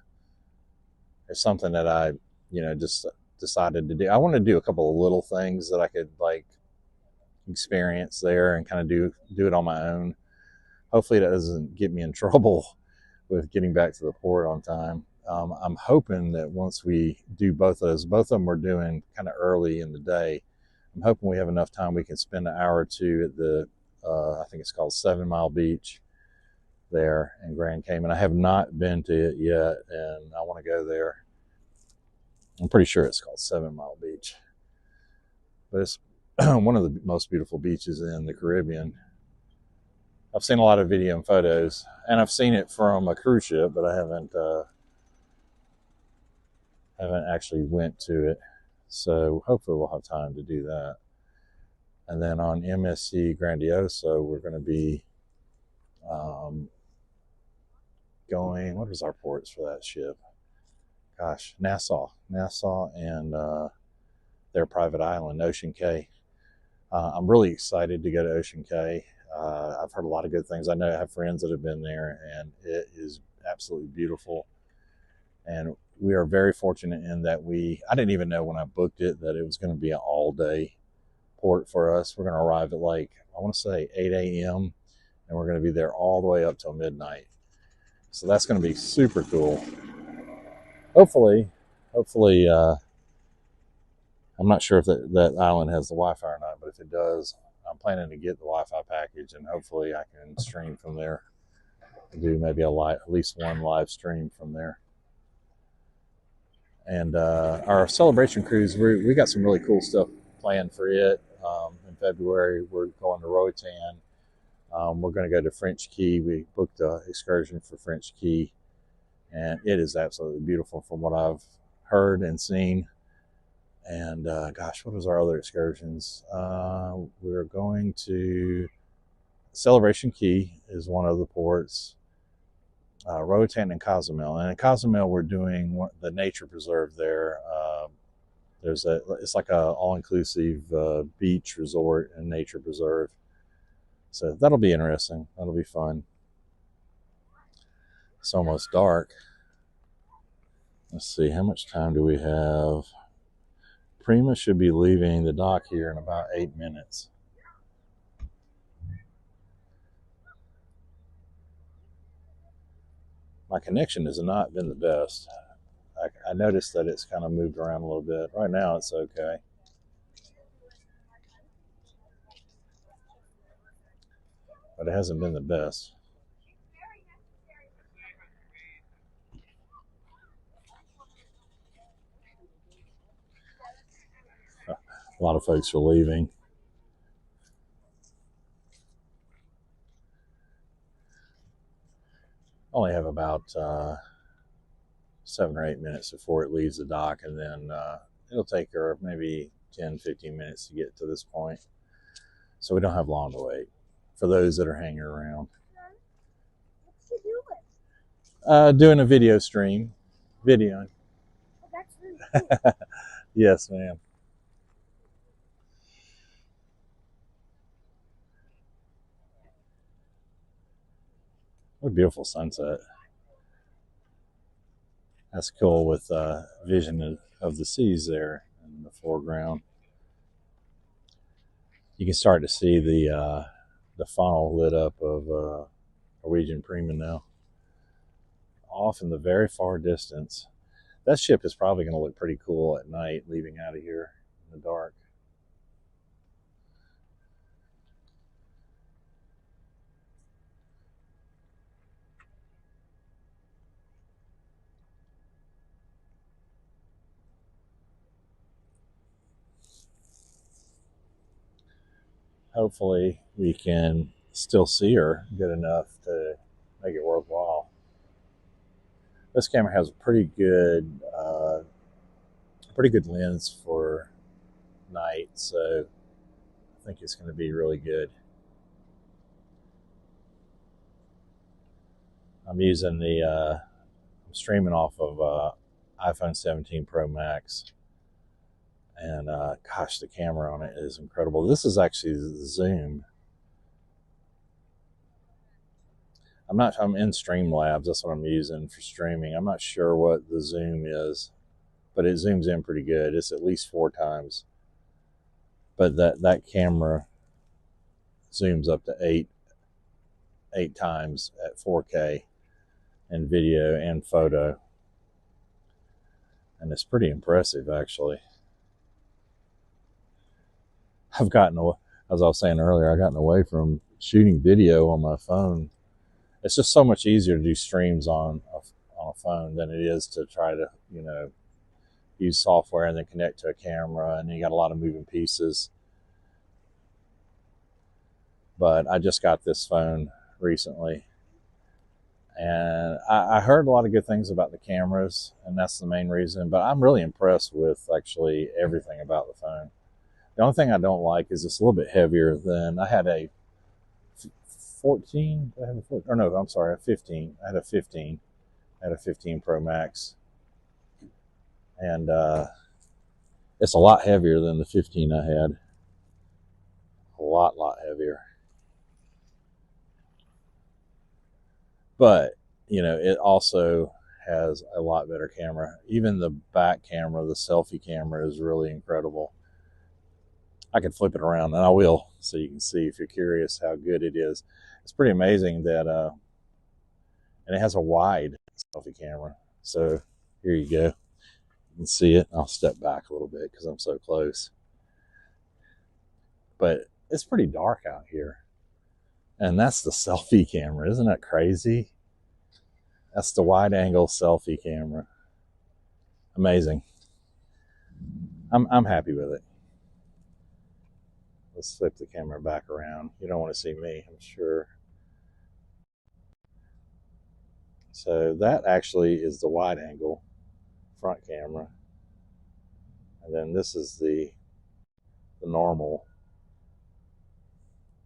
it's something that I, just decided to do. I want to do a couple of little things that I could like experience there and kind of do it on my own. Hopefully that doesn't get me in trouble with getting back to the port on time. I'm hoping that once we do both of them we're doing kind of early in the day. I'm hoping we have enough time we can spend an hour or two at the, I think it's called 7 Mile Beach there in Grand Cayman. I have not been to it yet, and I want to go there. I'm pretty sure it's called 7 Mile Beach. But it's one of the most beautiful beaches in the Caribbean. I've seen a lot of video and photos, and I've seen it from a cruise ship, but I haven't actually went to it. So hopefully we'll have time to do that. And then on MSC Grandioso, we're going to be going, what was our ports for that ship? Gosh, Nassau and their private island, Ocean Cay. I'm really excited to go to Ocean Cay. I've heard a lot of good things. I know I have friends that have been there, and it is absolutely beautiful. And we are very fortunate in that I didn't even know when I booked it that it was going to be an all-day port for us. We're going to arrive at like, I want to say 8 a.m. and we're going to be there all the way up till midnight. So that's going to be super cool. Hopefully, I'm not sure if that island has the Wi-Fi or not, but if it does, I'm planning to get the Wi-Fi package, and hopefully I can stream from there. Do maybe at least one live stream from there. And our celebration cruise, we got some really cool stuff planned for it. In February, we're going to Roatan. We're going to go to French Key. We booked an excursion for French Key, and it is absolutely beautiful from what I've heard and seen. And gosh, what was our other excursions? We're going to Celebration Key is one of the ports. Roatan and Cozumel. And in Cozumel, we're doing the nature preserve there. It's like a all-inclusive beach resort and nature preserve. So that'll be interesting. That'll be fun. It's almost dark. Let's see, how much time do we have? Prima should be leaving the dock here in about 8 minutes. My connection has not been the best. I noticed that it's kind of moved around a little bit. Right now it's okay. But it hasn't been the best. A lot of folks are leaving. Only have about 7 or 8 minutes before it leaves the dock, and then it'll take her maybe 10, 15 minutes to get to this point. So we don't have long to wait for those that are hanging around. What's she doing? Doing a video stream. Videoing. Oh, that's really cool. Yes, ma'am. What a beautiful sunset. That's cool with vision of the seas there in the foreground. You can start to see the funnel lit up of Norwegian Prima now. Off in the very far distance. That ship is probably going to look pretty cool at night leaving out of here in the dark. Hopefully we can still see her good enough to make it worthwhile. This camera has a pretty good lens for night, so I think it's going to be really good. I'm using I'm streaming off of iPhone 17 Pro Max, and gosh, the camera on it is incredible. This is actually the zoom. I'm in Streamlabs. That's what I'm using for streaming. I'm not sure what the zoom is, but it zooms in pretty good. It's at least 4 times. But that camera zooms up to 8 times at 4K in video and photo. And it's pretty impressive, actually. I've gotten away, as I was saying earlier, I've gotten away from shooting video on my phone. It's just so much easier to do streams on a phone than it is to try to, use software and then connect to a camera, and then you got a lot of moving pieces. But I just got this phone recently, and I heard a lot of good things about the cameras, and that's the main reason. But I'm really impressed with actually everything about the phone. The only thing I don't like is it's a little bit heavier than I had a 14. I had a 14, or no, I'm sorry, a 15. I had a 15. I had a 15 Pro Max, and it's a lot heavier than the 15 I had. A lot heavier. But it also has a lot better camera. Even the back camera, the selfie camera, is really incredible. I can flip it around, and I will, so you can see if you're curious how good it is. It's pretty amazing that, and it has a wide selfie camera. So here you go. You can see it. I'll step back a little bit because I'm so close. But it's pretty dark out here. And that's the selfie camera. Isn't that crazy? That's the wide angle selfie camera. Amazing. I'm happy with it. Let's flip the camera back around. You don't want to see me, I'm sure. So that actually is the wide angle front camera. And then this is the normal.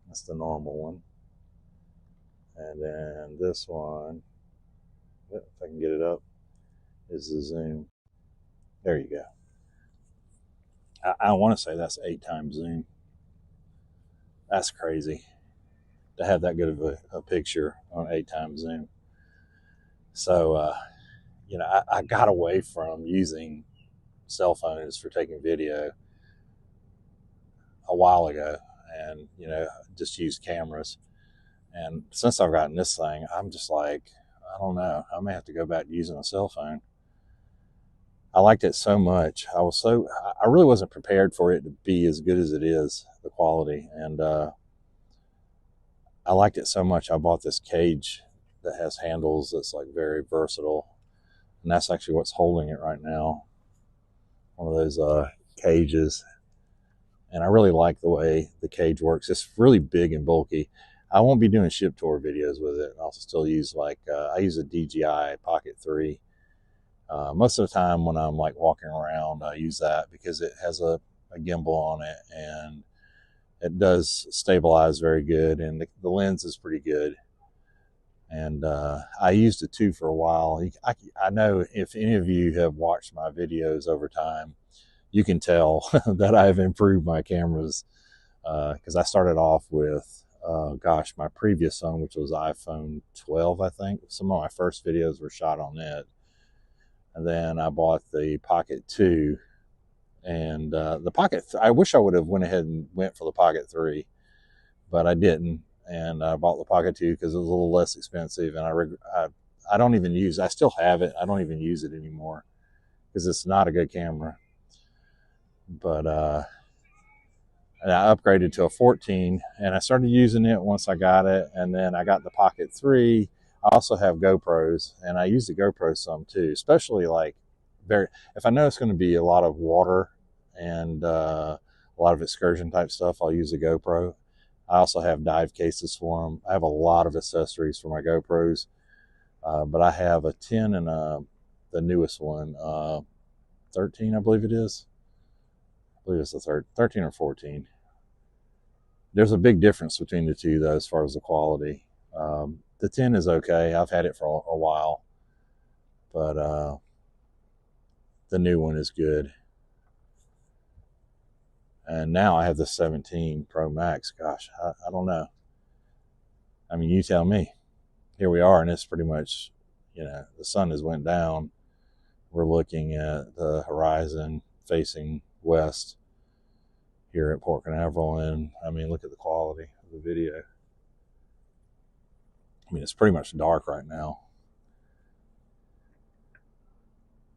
That's the normal one. And then this one, if I can get it up, is the zoom. There you go. I want to say that's 8 times zoom. That's crazy to have that good of a picture on 8 times zoom. So, I got away from using cell phones for taking video a while ago, and just used cameras. And since I've gotten this thing, I'm just like, I don't know. I may have to go back to using a cell phone. I liked it so much. I really wasn't prepared for it to be as good as it is, the quality. And I liked it so much. I bought this cage that has handles that's like very versatile. And that's actually what's holding it right now. One of those cages. And I really like the way the cage works. It's really big and bulky. I won't be doing ship tour videos with it. I'll still use I use a DJI Pocket 3. Most of the time when I'm like walking around, I use that because it has a gimbal on it and it does stabilize very good, and the lens is pretty good. And I used it too for a while. I know if any of you have watched my videos over time, you can tell that I've improved my cameras because I started off with, my previous phone, which was iPhone 12, I think. Some of my first videos were shot on it. And then I bought the Pocket 2. And the Pocket, I wish I would have went ahead and went for the Pocket 3, but I didn't. And I bought the Pocket 2 because it was a little less expensive. And I don't even use, I still have it. I don't even use it anymore because it's not a good camera. But and I upgraded to a 14, and I started using it once I got it. And then I got the Pocket 3. I also have GoPros, and I use the GoPro some too, especially if I know it's going to be a lot of water and a lot of excursion type stuff, I'll use a GoPro. I also have dive cases for them. I have a lot of accessories for my GoPros, but I have a 10 and the newest one, 13, I believe it is. I believe it's the 13 or 14. There's a big difference between the two, though, as far as the quality. The 10 is okay. I've had it for a while, but the new one is good. And now I have the 17 Pro Max. Gosh, I don't know. I mean, you tell me. Here we are, and it's pretty much, the sun has went down. We're looking at the horizon facing west here at Port Canaveral, and I mean, look at the quality of the video. I mean, it's pretty much dark right now.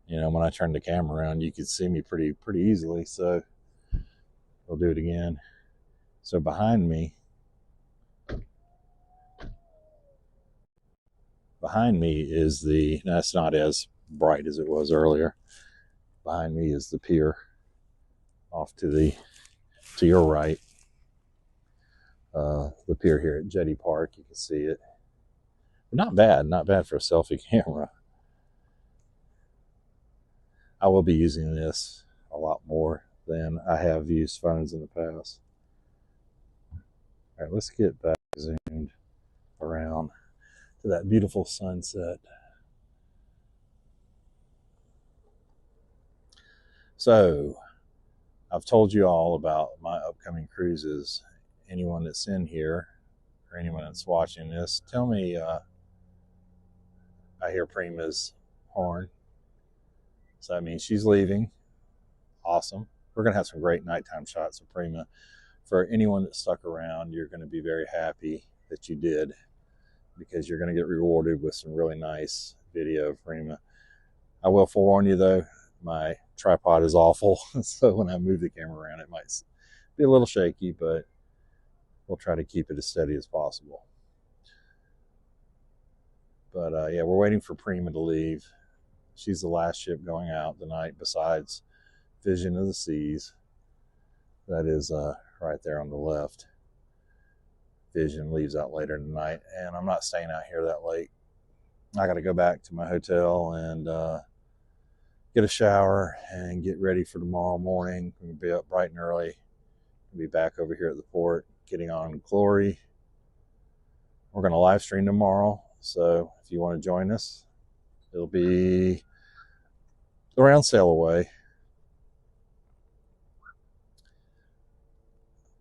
When I turned the camera around, you could see me pretty easily. So we'll do it again. So behind me is that's not as bright as it was earlier. Behind me is the pier off to your right. The pier here at Jetty Park, you can see it. Not bad for a selfie camera. I will be using this a lot more than I have used phones in the past. All right, let's get back zoomed around to that beautiful sunset. So, I've told you all about my upcoming cruises. Anyone that's in here or anyone that's watching this, tell me, I hear Prima's horn. So that means she's leaving. Awesome. We're going to have some great nighttime shots of Prima. For anyone that stuck around, you're going to be very happy that you did, because you're going to get rewarded with some really nice video of Prima. I will forewarn you though, my tripod is awful. So when I move the camera around, it might be a little shaky, but we'll try to keep it as steady as possible. But yeah, we're waiting for Prima to leave. She's the last ship going out tonight besides Vision of the Seas. That is right there on the left. Vision leaves out later tonight, and I'm not staying out here that late. I got to go back to my hotel and get a shower and get ready for tomorrow morning. I'm going to be up bright and early. I'll be back over here at the port, getting on Glory. We're going to live stream tomorrow, so if you want to join us, it'll be around Sailaway.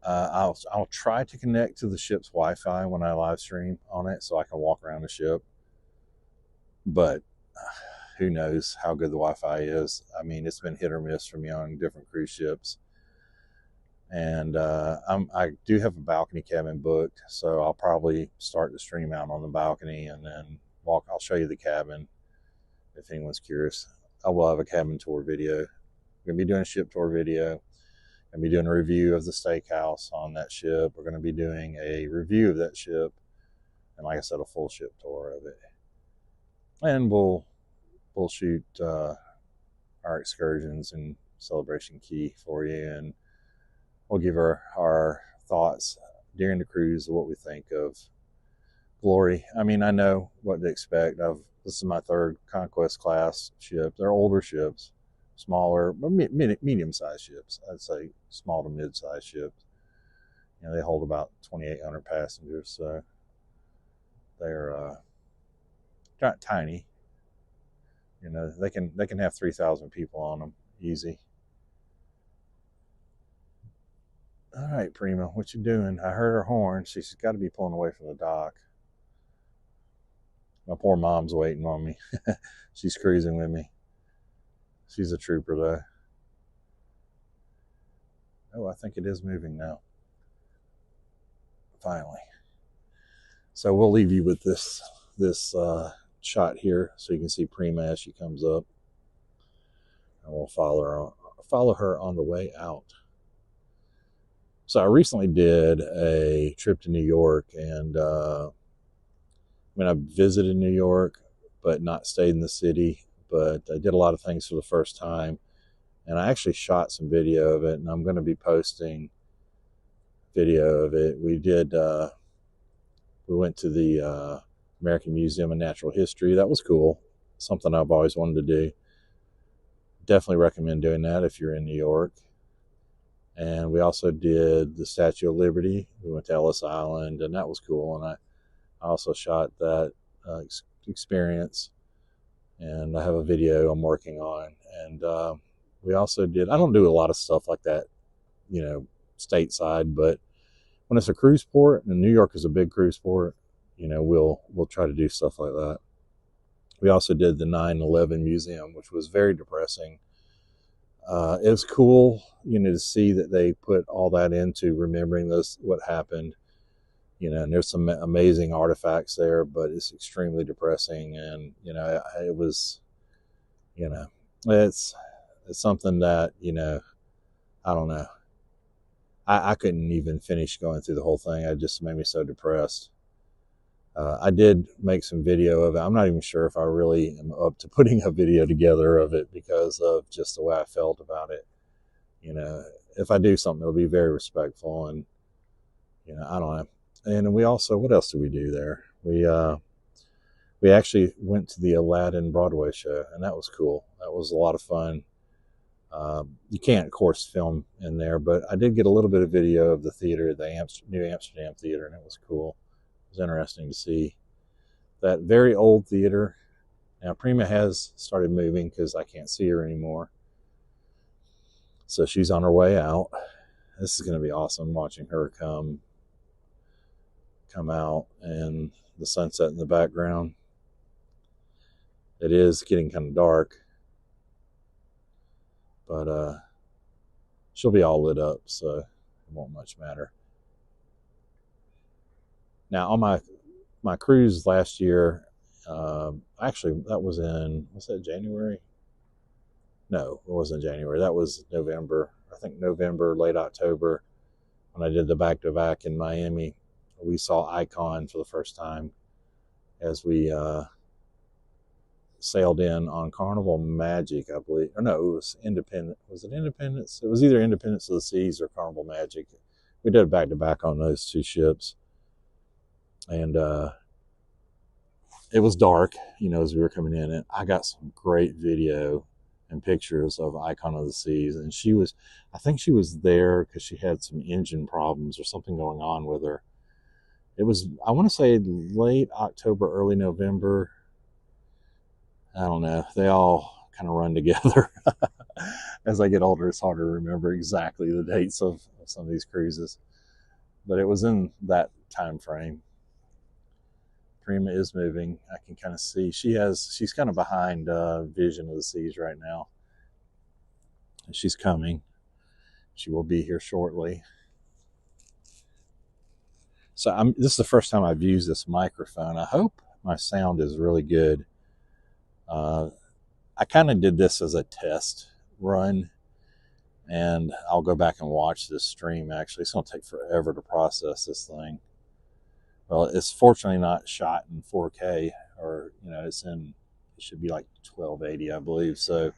I'll try to connect to the ship's Wi-Fi when I live stream on it, so I can walk around the ship. But who knows how good the Wi-Fi is? I mean, it's been hit or miss for me on different cruise ships. And I do have a balcony cabin booked, so I'll probably start the stream out on the balcony and then walk. I'll show you the cabin if anyone's curious. I will have a cabin tour video. We're going to be doing a ship tour video. Going to be doing a review of the steakhouse on that ship. We're going to be doing a review of that ship. And like I said, a full ship tour of it. And we'll shoot our excursions and Celebration Key for you. And we'll give our thoughts during the cruise of what we think of Glory. I mean, I know what to expect. This is my third Conquest class ship. They're older ships, smaller, medium-sized ships. I'd say small to mid-sized ships. You know, they hold about 2,800 passengers, so they're not tiny. You know, they can have 3,000 people on them easy. All right, Prima, what you doing? I heard her horn. She's got to be pulling away from the dock. My poor mom's waiting on me. She's cruising with me. She's a trooper, though. Oh, I think it is moving now. Finally. So we'll leave you with this shot here, so you can see Prima as she comes up, and we'll follow her on the way out. So I recently did a trip to New York, and I visited New York, but not stayed in the city. But I did a lot of things for the first time, and I actually shot some video of it, and I'm going to be posting video of it. We went to the American Museum of Natural History. That was cool. Something I've always wanted to do. Definitely recommend doing that if you're in New York. And we also did the Statue of Liberty. We went to Ellis Island, and that was cool. And I also shot that experience, and I have a video I'm working on. And we also did, I don't do a lot of stuff like that, you know, stateside, but when it's a cruise port, and New York is a big cruise port, you know, we'll try to do stuff like that. We also did the 9/11 museum, which was very depressing. It was cool, you know, to see that they put all that into remembering what happened, you know, and there's some amazing artifacts there, but it's extremely depressing. And, you know, it was, you know, it's something that, you know, I don't know. I couldn't even finish going through the whole thing. It just made me so depressed. I did make some video of it. I'm not even sure if I really am up to putting a video together of it because of just the way I felt about it. You know, if I do something, it'll be very respectful, and, you know, I don't know. And we also, what else did we do there? We actually went to the Aladdin Broadway show, and that was cool. That was a lot of fun. You can't, of course, film in there, but I did get a little bit of video of the theater, the New Amsterdam Theater, and it was cool. It was interesting to see that very old theater. Now, Prima has started moving because I can't see her anymore. So she's on her way out. This is going to be awesome watching her come out, and the sunset in the background. It is getting kind of dark, but she'll be all lit up, so it won't much matter. Now, on my cruise last year, actually, that was in, was that January? No, it wasn't January. That was November. I think November, late October, when I did the back-to-back in Miami. We saw Icon for the first time as we sailed in on Carnival Magic, I believe. Or no, it was Independence. Was it Independence? It was either Independence of the Seas or Carnival Magic. We did a back-to-back on those two ships. And it was dark, you know, as we were coming in. And I got some great video and pictures of Icon of the Seas. And I think she was there because she had some engine problems or something going on with her. It was, I want to say, late October, early November. I don't know. They all kind of run together. As I get older, it's hard to remember exactly the dates of some of these cruises. But it was in that time frame. Prima is moving. I can kind of see. She's kind of behind Vision of the Seas right now. And she's coming. She will be here shortly. So this is the first time I've used this microphone. I hope my sound is really good. I kind of did this as a test run, and I'll go back and watch this stream. Actually, it's going to take forever to process this thing. Well, it's fortunately not shot in 4K, or it should be like 1280, I believe. So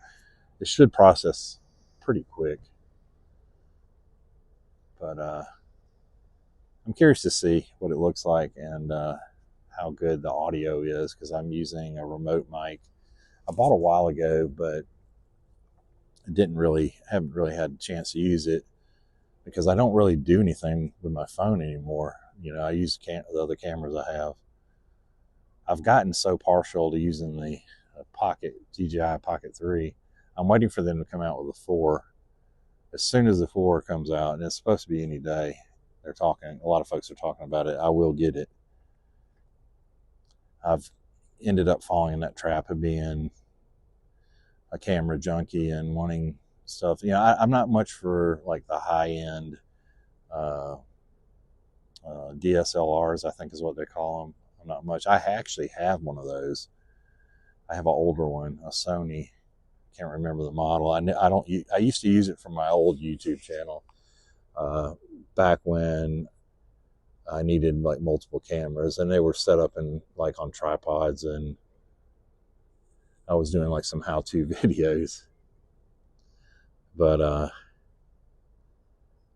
it should process pretty quick. But I'm curious to see what it looks like and how good the audio is, because I'm using a remote mic I bought a while ago, but haven't really had a chance to use it because I don't really do anything with my phone anymore. I use the other cameras I have. I've gotten so partial to using the DJI Pocket 3. I'm waiting for them to come out with the 4. As soon as the 4 comes out, and it's supposed to be any day, a lot of folks are talking about it, I will get it. I've ended up falling in that trap of being a camera junkie and wanting stuff. I'm not much for like the high-end DSLRs, I think is what they call them. I'm not much. I actually have one of those. I have an older one, a Sony. Can't remember the model. I used to use it for my old YouTube channel back when I needed like multiple cameras, and they were set up in like on tripods, and I was doing like some how-to videos. But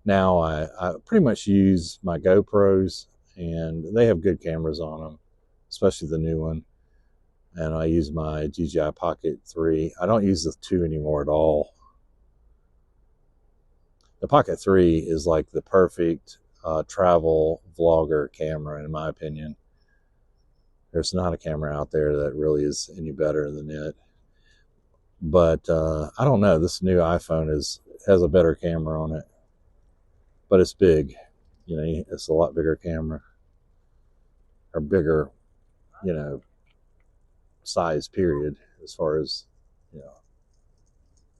now I pretty much use my GoPros, and they have good cameras on them, especially the new one. And I use my DJI Pocket 3. I don't use the 2 anymore at all. The Pocket 3 is like the perfect travel vlogger camera, in my opinion. There's not a camera out there that really is any better than it. But I don't know. This new iPhone has a better camera on it, but it's big. It's a lot bigger camera, or bigger, size period, as far as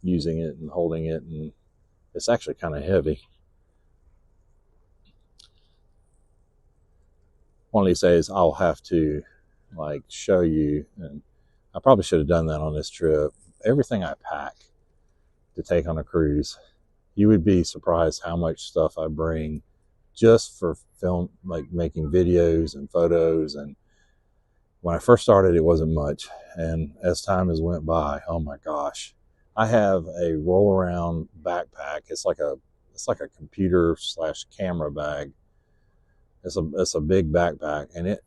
using it and holding it, and it's actually kind of heavy. One of these days I'll have to like show you, and I probably should have done that on this trip, everything I pack to take on a cruise. You would be surprised how much stuff I bring just for film, like making videos and photos. And when I first started, it wasn't much, and as time has went by, oh my gosh, I have a roll around backpack. It's like a computer / camera bag. It's a big backpack, and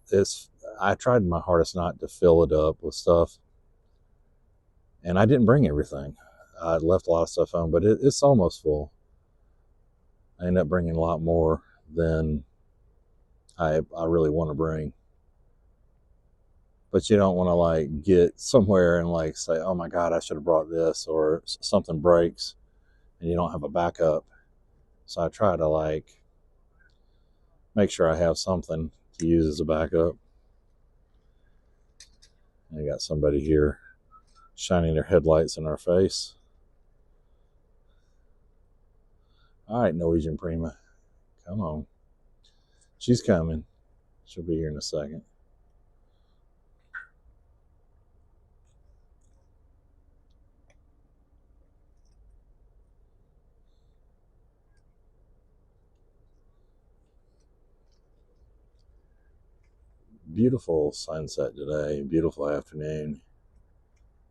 I tried my hardest not to fill it up with stuff, and I didn't bring everything. I left a lot of stuff home, but it's almost full. I end up bringing a lot more than I really want to bring. But you don't want to like get somewhere and like say, oh my God, I should have brought this, or something breaks and you don't have a backup. So I try to like make sure I have something to use as a backup. I got somebody here shining their headlights in our face. All right, Norwegian Prima, come on. She's coming. She'll be here in a second. Beautiful sunset today, beautiful afternoon.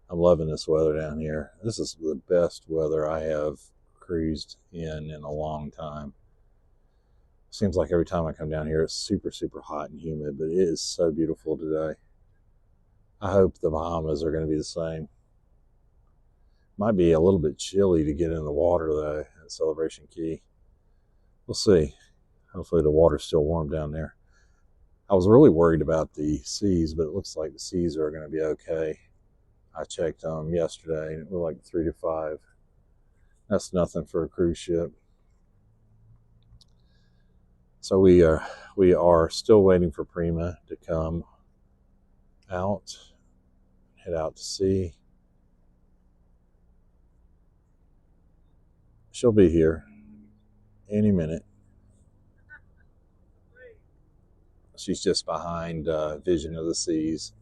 I'm loving this weather down here. This is the best weather I have cruised in a long time. Seems like every time I come down here, it's super, super hot and humid, but it is so beautiful today. I hope the Bahamas are going to be the same. Might be a little bit chilly to get in the water, though, at Celebration Key. We'll see. Hopefully the water's still warm down there. I was really worried about the seas, but it looks like the seas are going to be okay. I checked them yesterday, and it was like 3 to 5. That's nothing for a cruise ship. So we are still waiting for Prima to come out, head out to sea. She'll be here any minute. She's just behind Vision of the Seas.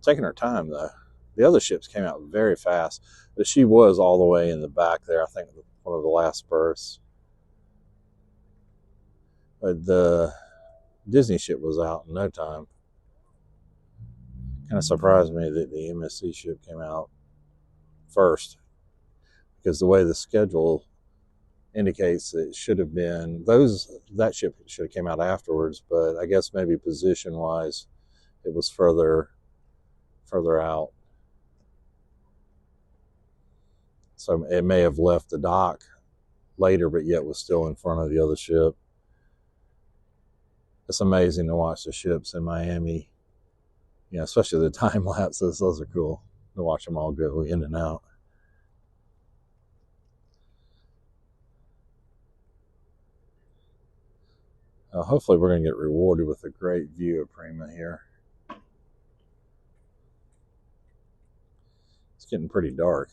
Taking her time, though. The other ships came out very fast, but she was all the way in the back there, I think one of the last berths. But the Disney ship was out in no time. Kind of surprised me that the MSC ship came out first, because the way the schedule indicates it should have been that ship should have came out afterwards, but I guess maybe position wise it was further out, so it may have left the dock later but yet was still in front of the other ship. It's amazing to watch the ships in Miami, especially the time lapses. Those are cool to watch them all go in and out. Hopefully we're going to get rewarded with a great view of Prima here. It's getting pretty dark.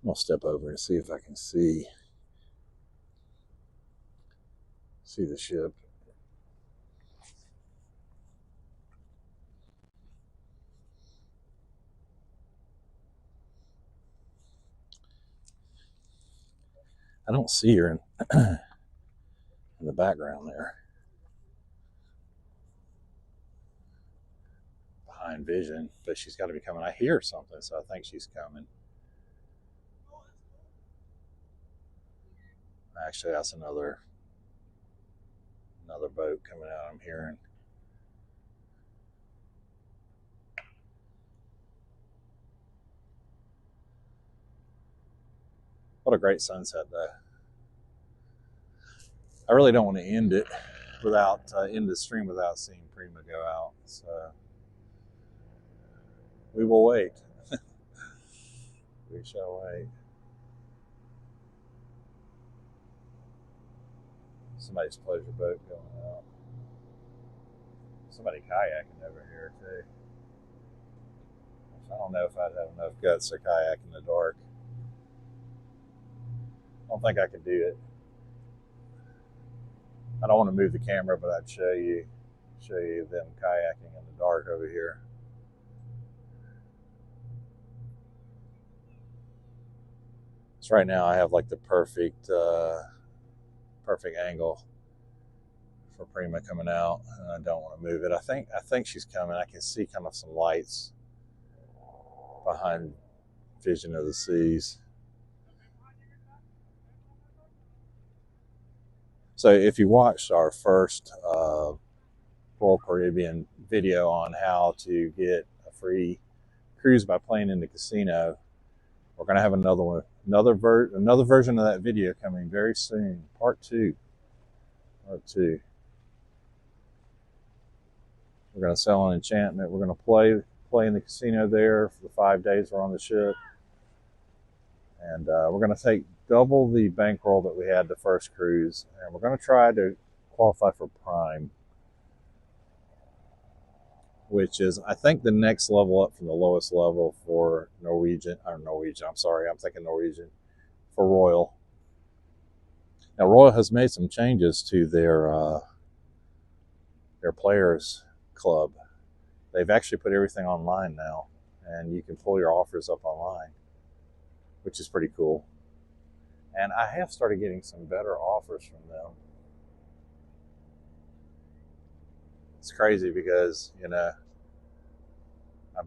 I'm going to step over and see if I can see the ship. I don't see her in the background there. Behind Vision, but she's got to be coming. I hear something, so I think she's coming. Actually, that's another boat coming out, I'm hearing. What a great sunset, though. I really don't want to end it end the stream without seeing Prima go out. So we will wait. We shall wait. Somebody's pleasure boat going out. Somebody kayaking over here too. I don't know if I'd have enough guts to kayak in the dark. I don't think I could do it. I don't want to move the camera, but I'd show you them kayaking in the dark over here. So right now I have like the perfect angle for Prima coming out, and I don't want to move it. I think she's coming. I can see kind of some lights behind Vision of the Seas. So if you watched our first Royal Caribbean video on how to get a free cruise by playing in the casino, we're going to have another one, another version of that video coming very soon. Part two. We're going to sell an enchantment. We're going to play in the casino there for the 5 days we're on the ship. And we're going to take double the bankroll that we had the first cruise. And we're going to try to qualify for Prime, which is, I think, the next level up from the lowest level for Norwegian, I'm thinking Norwegian, for Royal. Now, Royal has made some changes to their players club. They've actually put everything online now, and you can pull your offers up online, which is pretty cool. And I have started getting some better offers from them. It's crazy because, I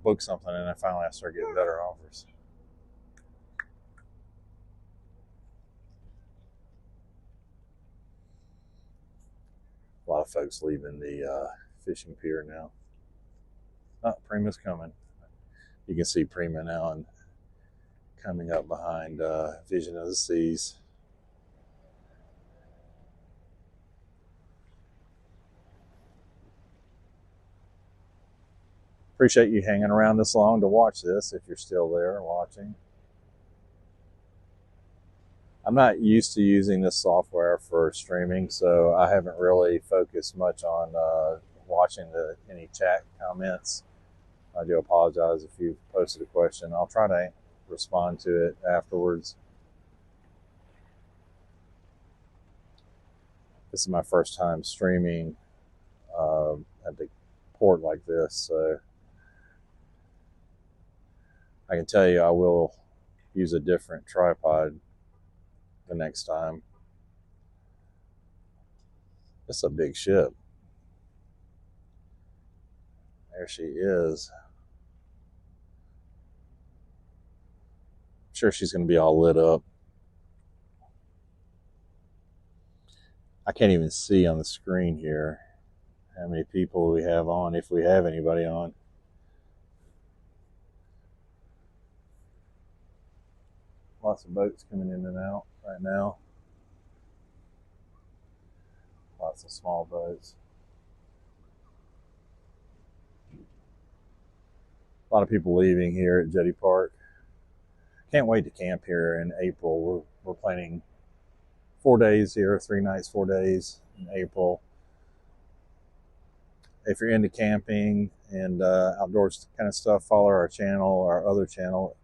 booked something and then finally I start getting better offers. A lot of folks leaving the fishing pier now. Oh, Prima's coming. You can see Prima now and coming up behind Vision of the Seas. Appreciate you hanging around this long to watch this, if you're still there watching. I'm not used to using this software for streaming, so I haven't really focused much on watching any chat comments. I do apologize if you posted a question. I'll try to respond to it afterwards. This is my first time streaming at the port like this, so I can tell you I will use a different tripod the next time. It's a big ship. There she is. I'm sure she's going to be all lit up. I can't even see on the screen here how many people we have on, if we have anybody on. Lots of boats coming in and out right now. Lots of small boats. A lot of people leaving here at Jetty Park. Can't wait to camp here in April. We're planning 4 days here, 3 nights, 4 days in April. If you're into camping and outdoors kind of stuff, follow our channel, our other channel,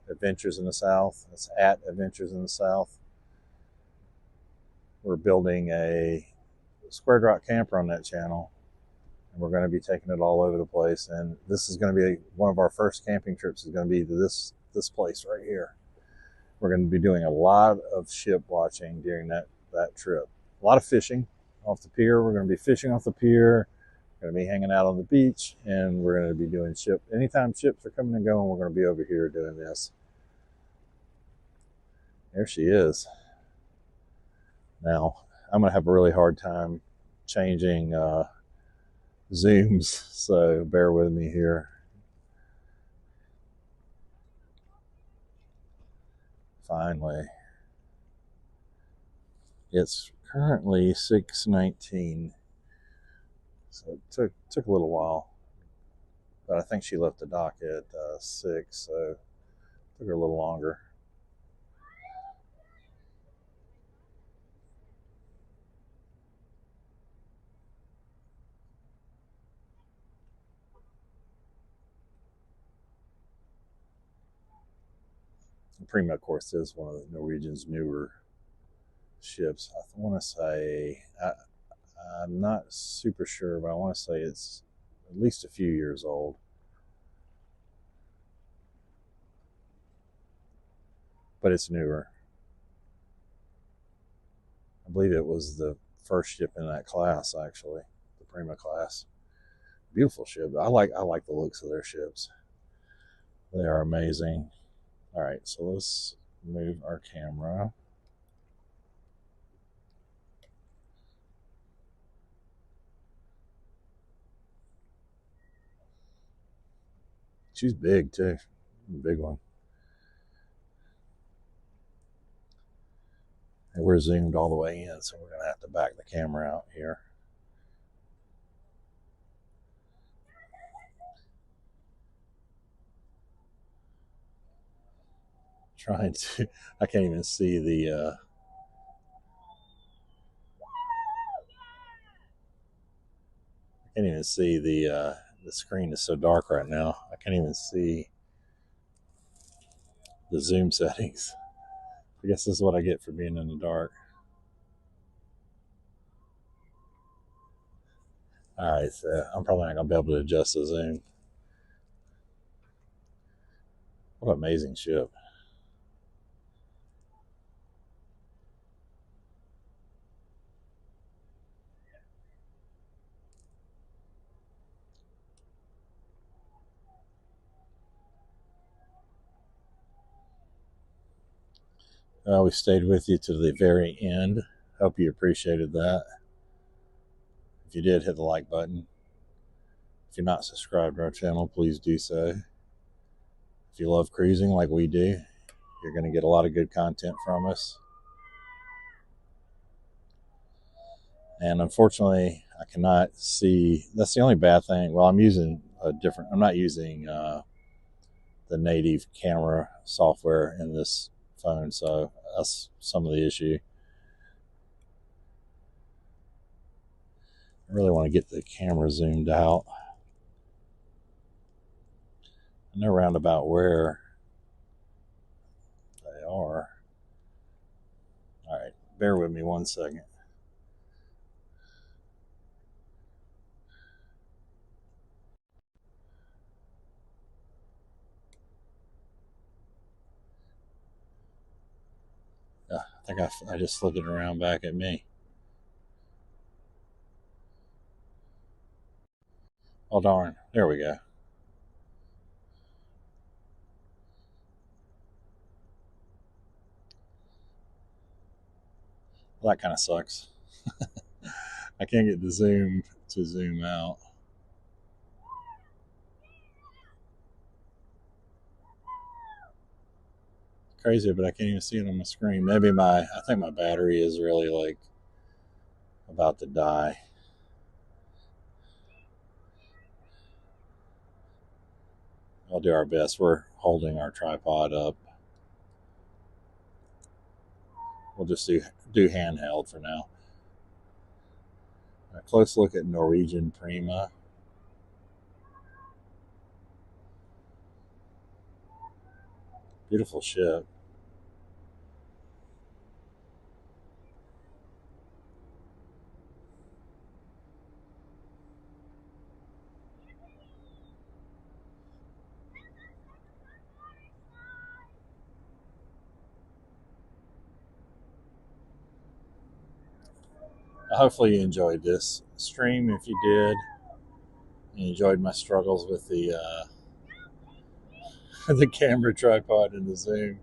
Adventures in the South. It's at Adventures in the South. We're building a square drop camper on that channel, and we're going to be taking it all over the place. And this is going to be one of our first camping trips. Is going to be to this place right here. We're going to be doing a lot of ship watching during that trip. A lot of fishing off the pier. We're going to be fishing off the pier. We're going to be hanging out on the beach, and we're going to be doing anytime ships are coming and going, we're going to be over here doing this. There she is. Now, I'm going to have a really hard time changing zooms, so bear with me here. Finally. It's currently 6:19, so it took a little while, but I think she left the dock at 6, so it took her a little longer. Prima, of course, is one of Norwegian's newer ships. I want to say, I'm not super sure, but I want to say it's at least a few years old. But it's newer. I believe it was the first ship in that class, actually, the Prima class. Beautiful ship. I like the looks of their ships. They are amazing. All right, so let's move our camera. She's big too, big one. And we're zoomed all the way in, so we're gonna have to back the camera out here. Trying to, I can't even see the the screen is so dark right now. I can't even see the zoom settings. I guess this is what I get for being in the dark. All right, so I'm probably not gonna be able to adjust the zoom. What an amazing ship. We stayed with you to the very end. Hope you appreciated that. If you did, hit the like button. If you're not subscribed to our channel, please do so. If you love cruising like we do, you're going to get a lot of good content from us. And unfortunately, I cannot see. That's the only bad thing. Well, I'm using I'm not using the native camera software in this phone, so that's some of the issue. I really want to get the camera zoomed out. I know roundabout where they are. All right, bear with me 1 second. think I just flipped it around back at me. Oh darn, there we go. Well, that kind of sucks. I can't get the zoom to zoom out. Crazy, but I can't even see it on my screen. Maybe I think my battery is really like about to die. I'll do our best. We're holding our tripod up. We'll just do handheld for now. A close look at Norwegian Prima. Beautiful ship. Hopefully you enjoyed this stream. If you did, and you enjoyed my struggles with the the camera tripod and the zoom.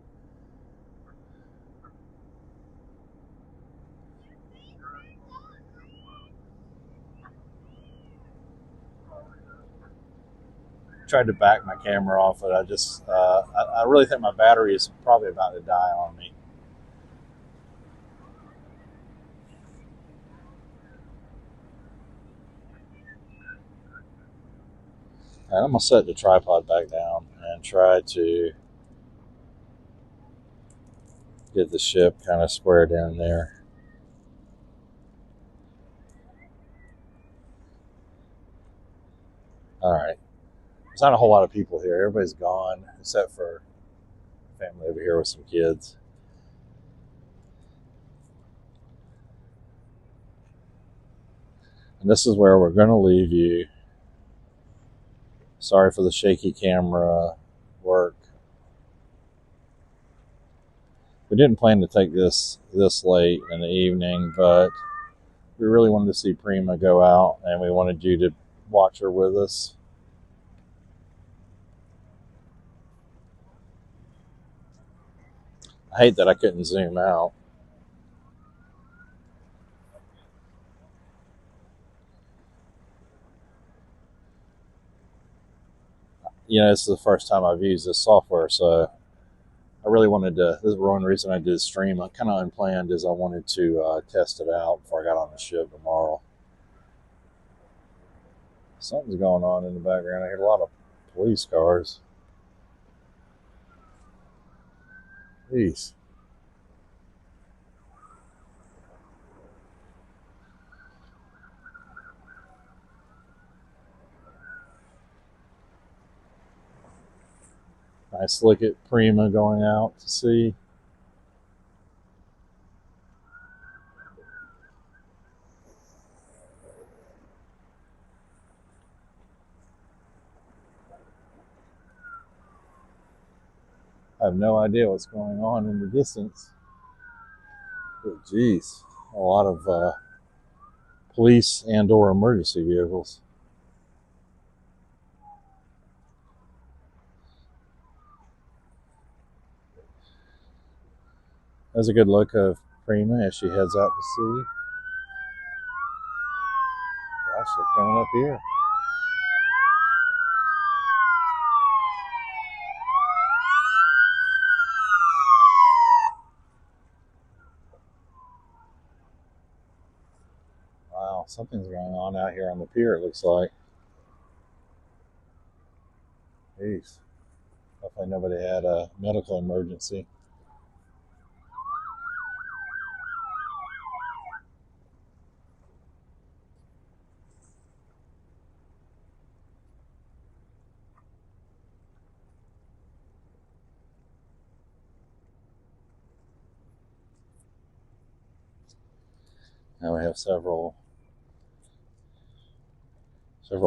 Tried to back my camera off, but I really think my battery is probably about to die on me. And I'm gonna set the tripod back down and try to get the ship kind of square down there. All right. There's not a whole lot of people here. Everybody's gone except for family over here with some kids. And this is where we're going to leave you. Sorry for the shaky camera work. We didn't plan to take this late in the evening, but we really wanted to see Prima go out, and we wanted you to watch her with us. I hate that I couldn't zoom out. You know, this is the first time I've used this software, so I really wanted to. This is one reason I did stream. I kind of unplanned, is I wanted to test it out before I got on the ship tomorrow. Something's going on in the background. I hear a lot of police cars. Jeez. Nice look at Prima going out to sea. I have no idea what's going on in the distance. But geez, a lot of police and or emergency vehicles. That's a good look of Prima as she heads out to sea. Gosh, they're coming up here. Wow, something's going on out here on the pier, it looks like. Jeez. Hopefully nobody had a medical emergency. Now we have several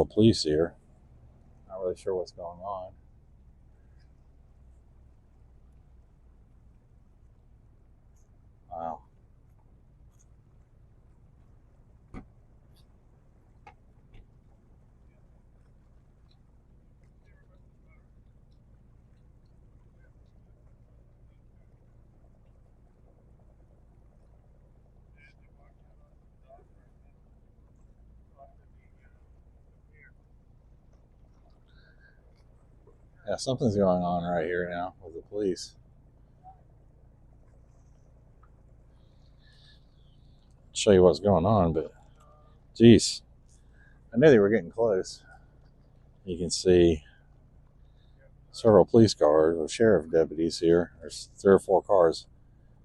police here. Not really sure what's going on. Wow. Yeah, something's going on right here now with the police. I'll show you what's going on, but geez, I knew they were getting close. You can see several police cars or sheriff deputies here. There's 3 or 4 cars,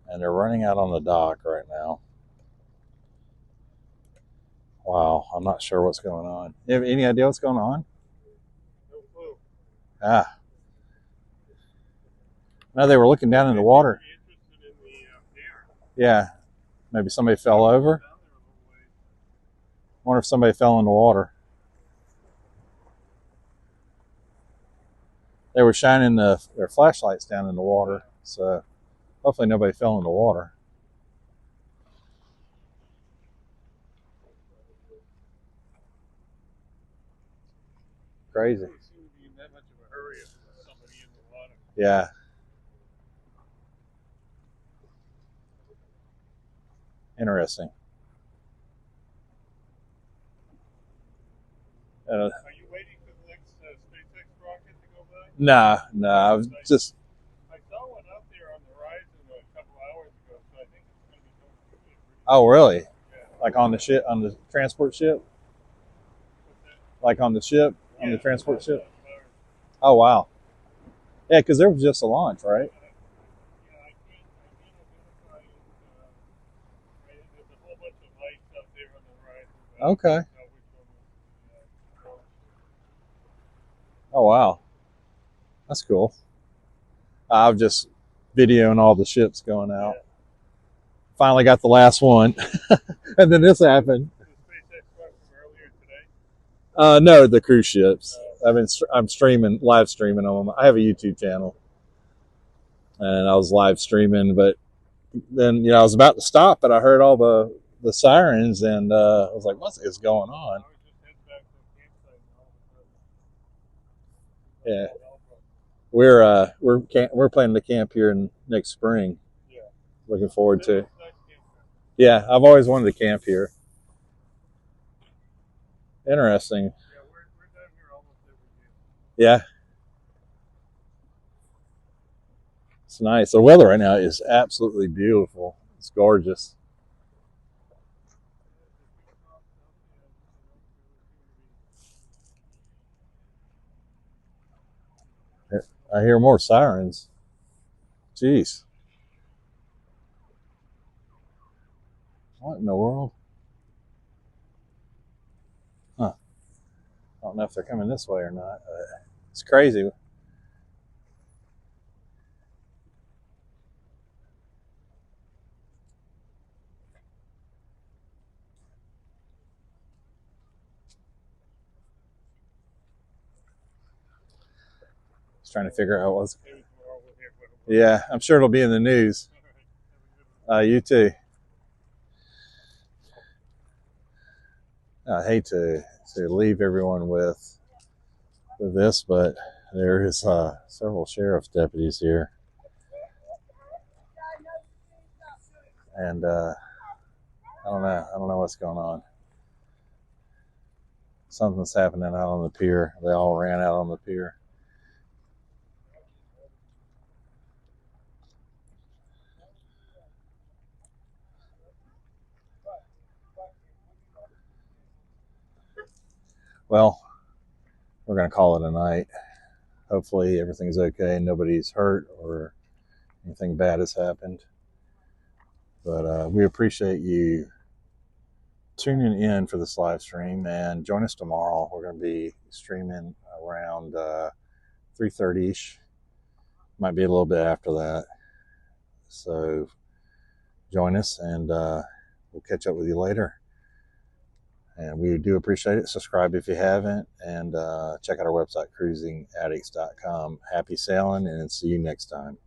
and they're running out on the dock right now. Wow, I'm not sure what's going on. You have any idea what's going on? No clue. Ah, no, they were looking down in the water. Interested in the pier. Yeah, maybe somebody fell over. Down there a little ways. Wonder if somebody fell in the water. They were shining their flashlights down in the water, so hopefully nobody fell in the water. Crazy. Doesn't seem to be in that much of a hurry if there's somebody in the water. Yeah. Interesting. Are you waiting for the next SpaceX rocket to go by? Nah, I was just. I saw one out there on the horizon a couple hours ago, so I think it's going to be going through it. Oh, really? Yeah. Like on the ship, on the transport ship? What's that? Like on the ship, on Yeah, the transport that's ship? about it. Oh, wow. Yeah, because there was just a launch, right? Yeah, I can't identify it. There's a whole bunch of lights out there on the horizon. But Okay. I can't tell which one was Oh, wow. That's cool. I'm just videoing all the ships going out. Yeah. Finally got the last one. And then this happened. the SpaceX one from earlier today. No, the cruise ships. I'm streaming, live streaming on them. I have a YouTube channel, and I was live streaming. But then, I was about to stop, but I heard all the sirens, and I was like, "What is going I on?" was just heading back to the campsite and all of a sudden. Yeah, we're planning to camp here next spring. Yeah. Looking forward to it. Nice campsite. Yeah, I've always wanted to camp here. Interesting. Yeah, we're down here almost every day. Yeah. It's nice. The weather right now is absolutely beautiful. It's gorgeous. I hear more sirens. Jeez. What in the world? Huh. I don't know if they're coming this way or not. It's crazy. Trying to figure out what's. Maybe tomorrow we'll hear what it was. Yeah, I'm sure it'll be in the news. All right. Have a good one. You too. I hate to leave everyone with this, but there is several sheriff's deputies here, and I don't know what's going on. Something's happening out on the pier. They all ran out on the pier. Well, we're going to call it a night. Hopefully everything's okay and nobody's hurt or anything bad has happened. But we appreciate you tuning in for this live stream, and join us tomorrow. We're going to be streaming around 3:30ish. Might be a little bit after that. So join us, and we'll catch up with you later. And we do appreciate it. Subscribe if you haven't, and check out our website, cruisingaddicts.com. Happy sailing, and see you next time.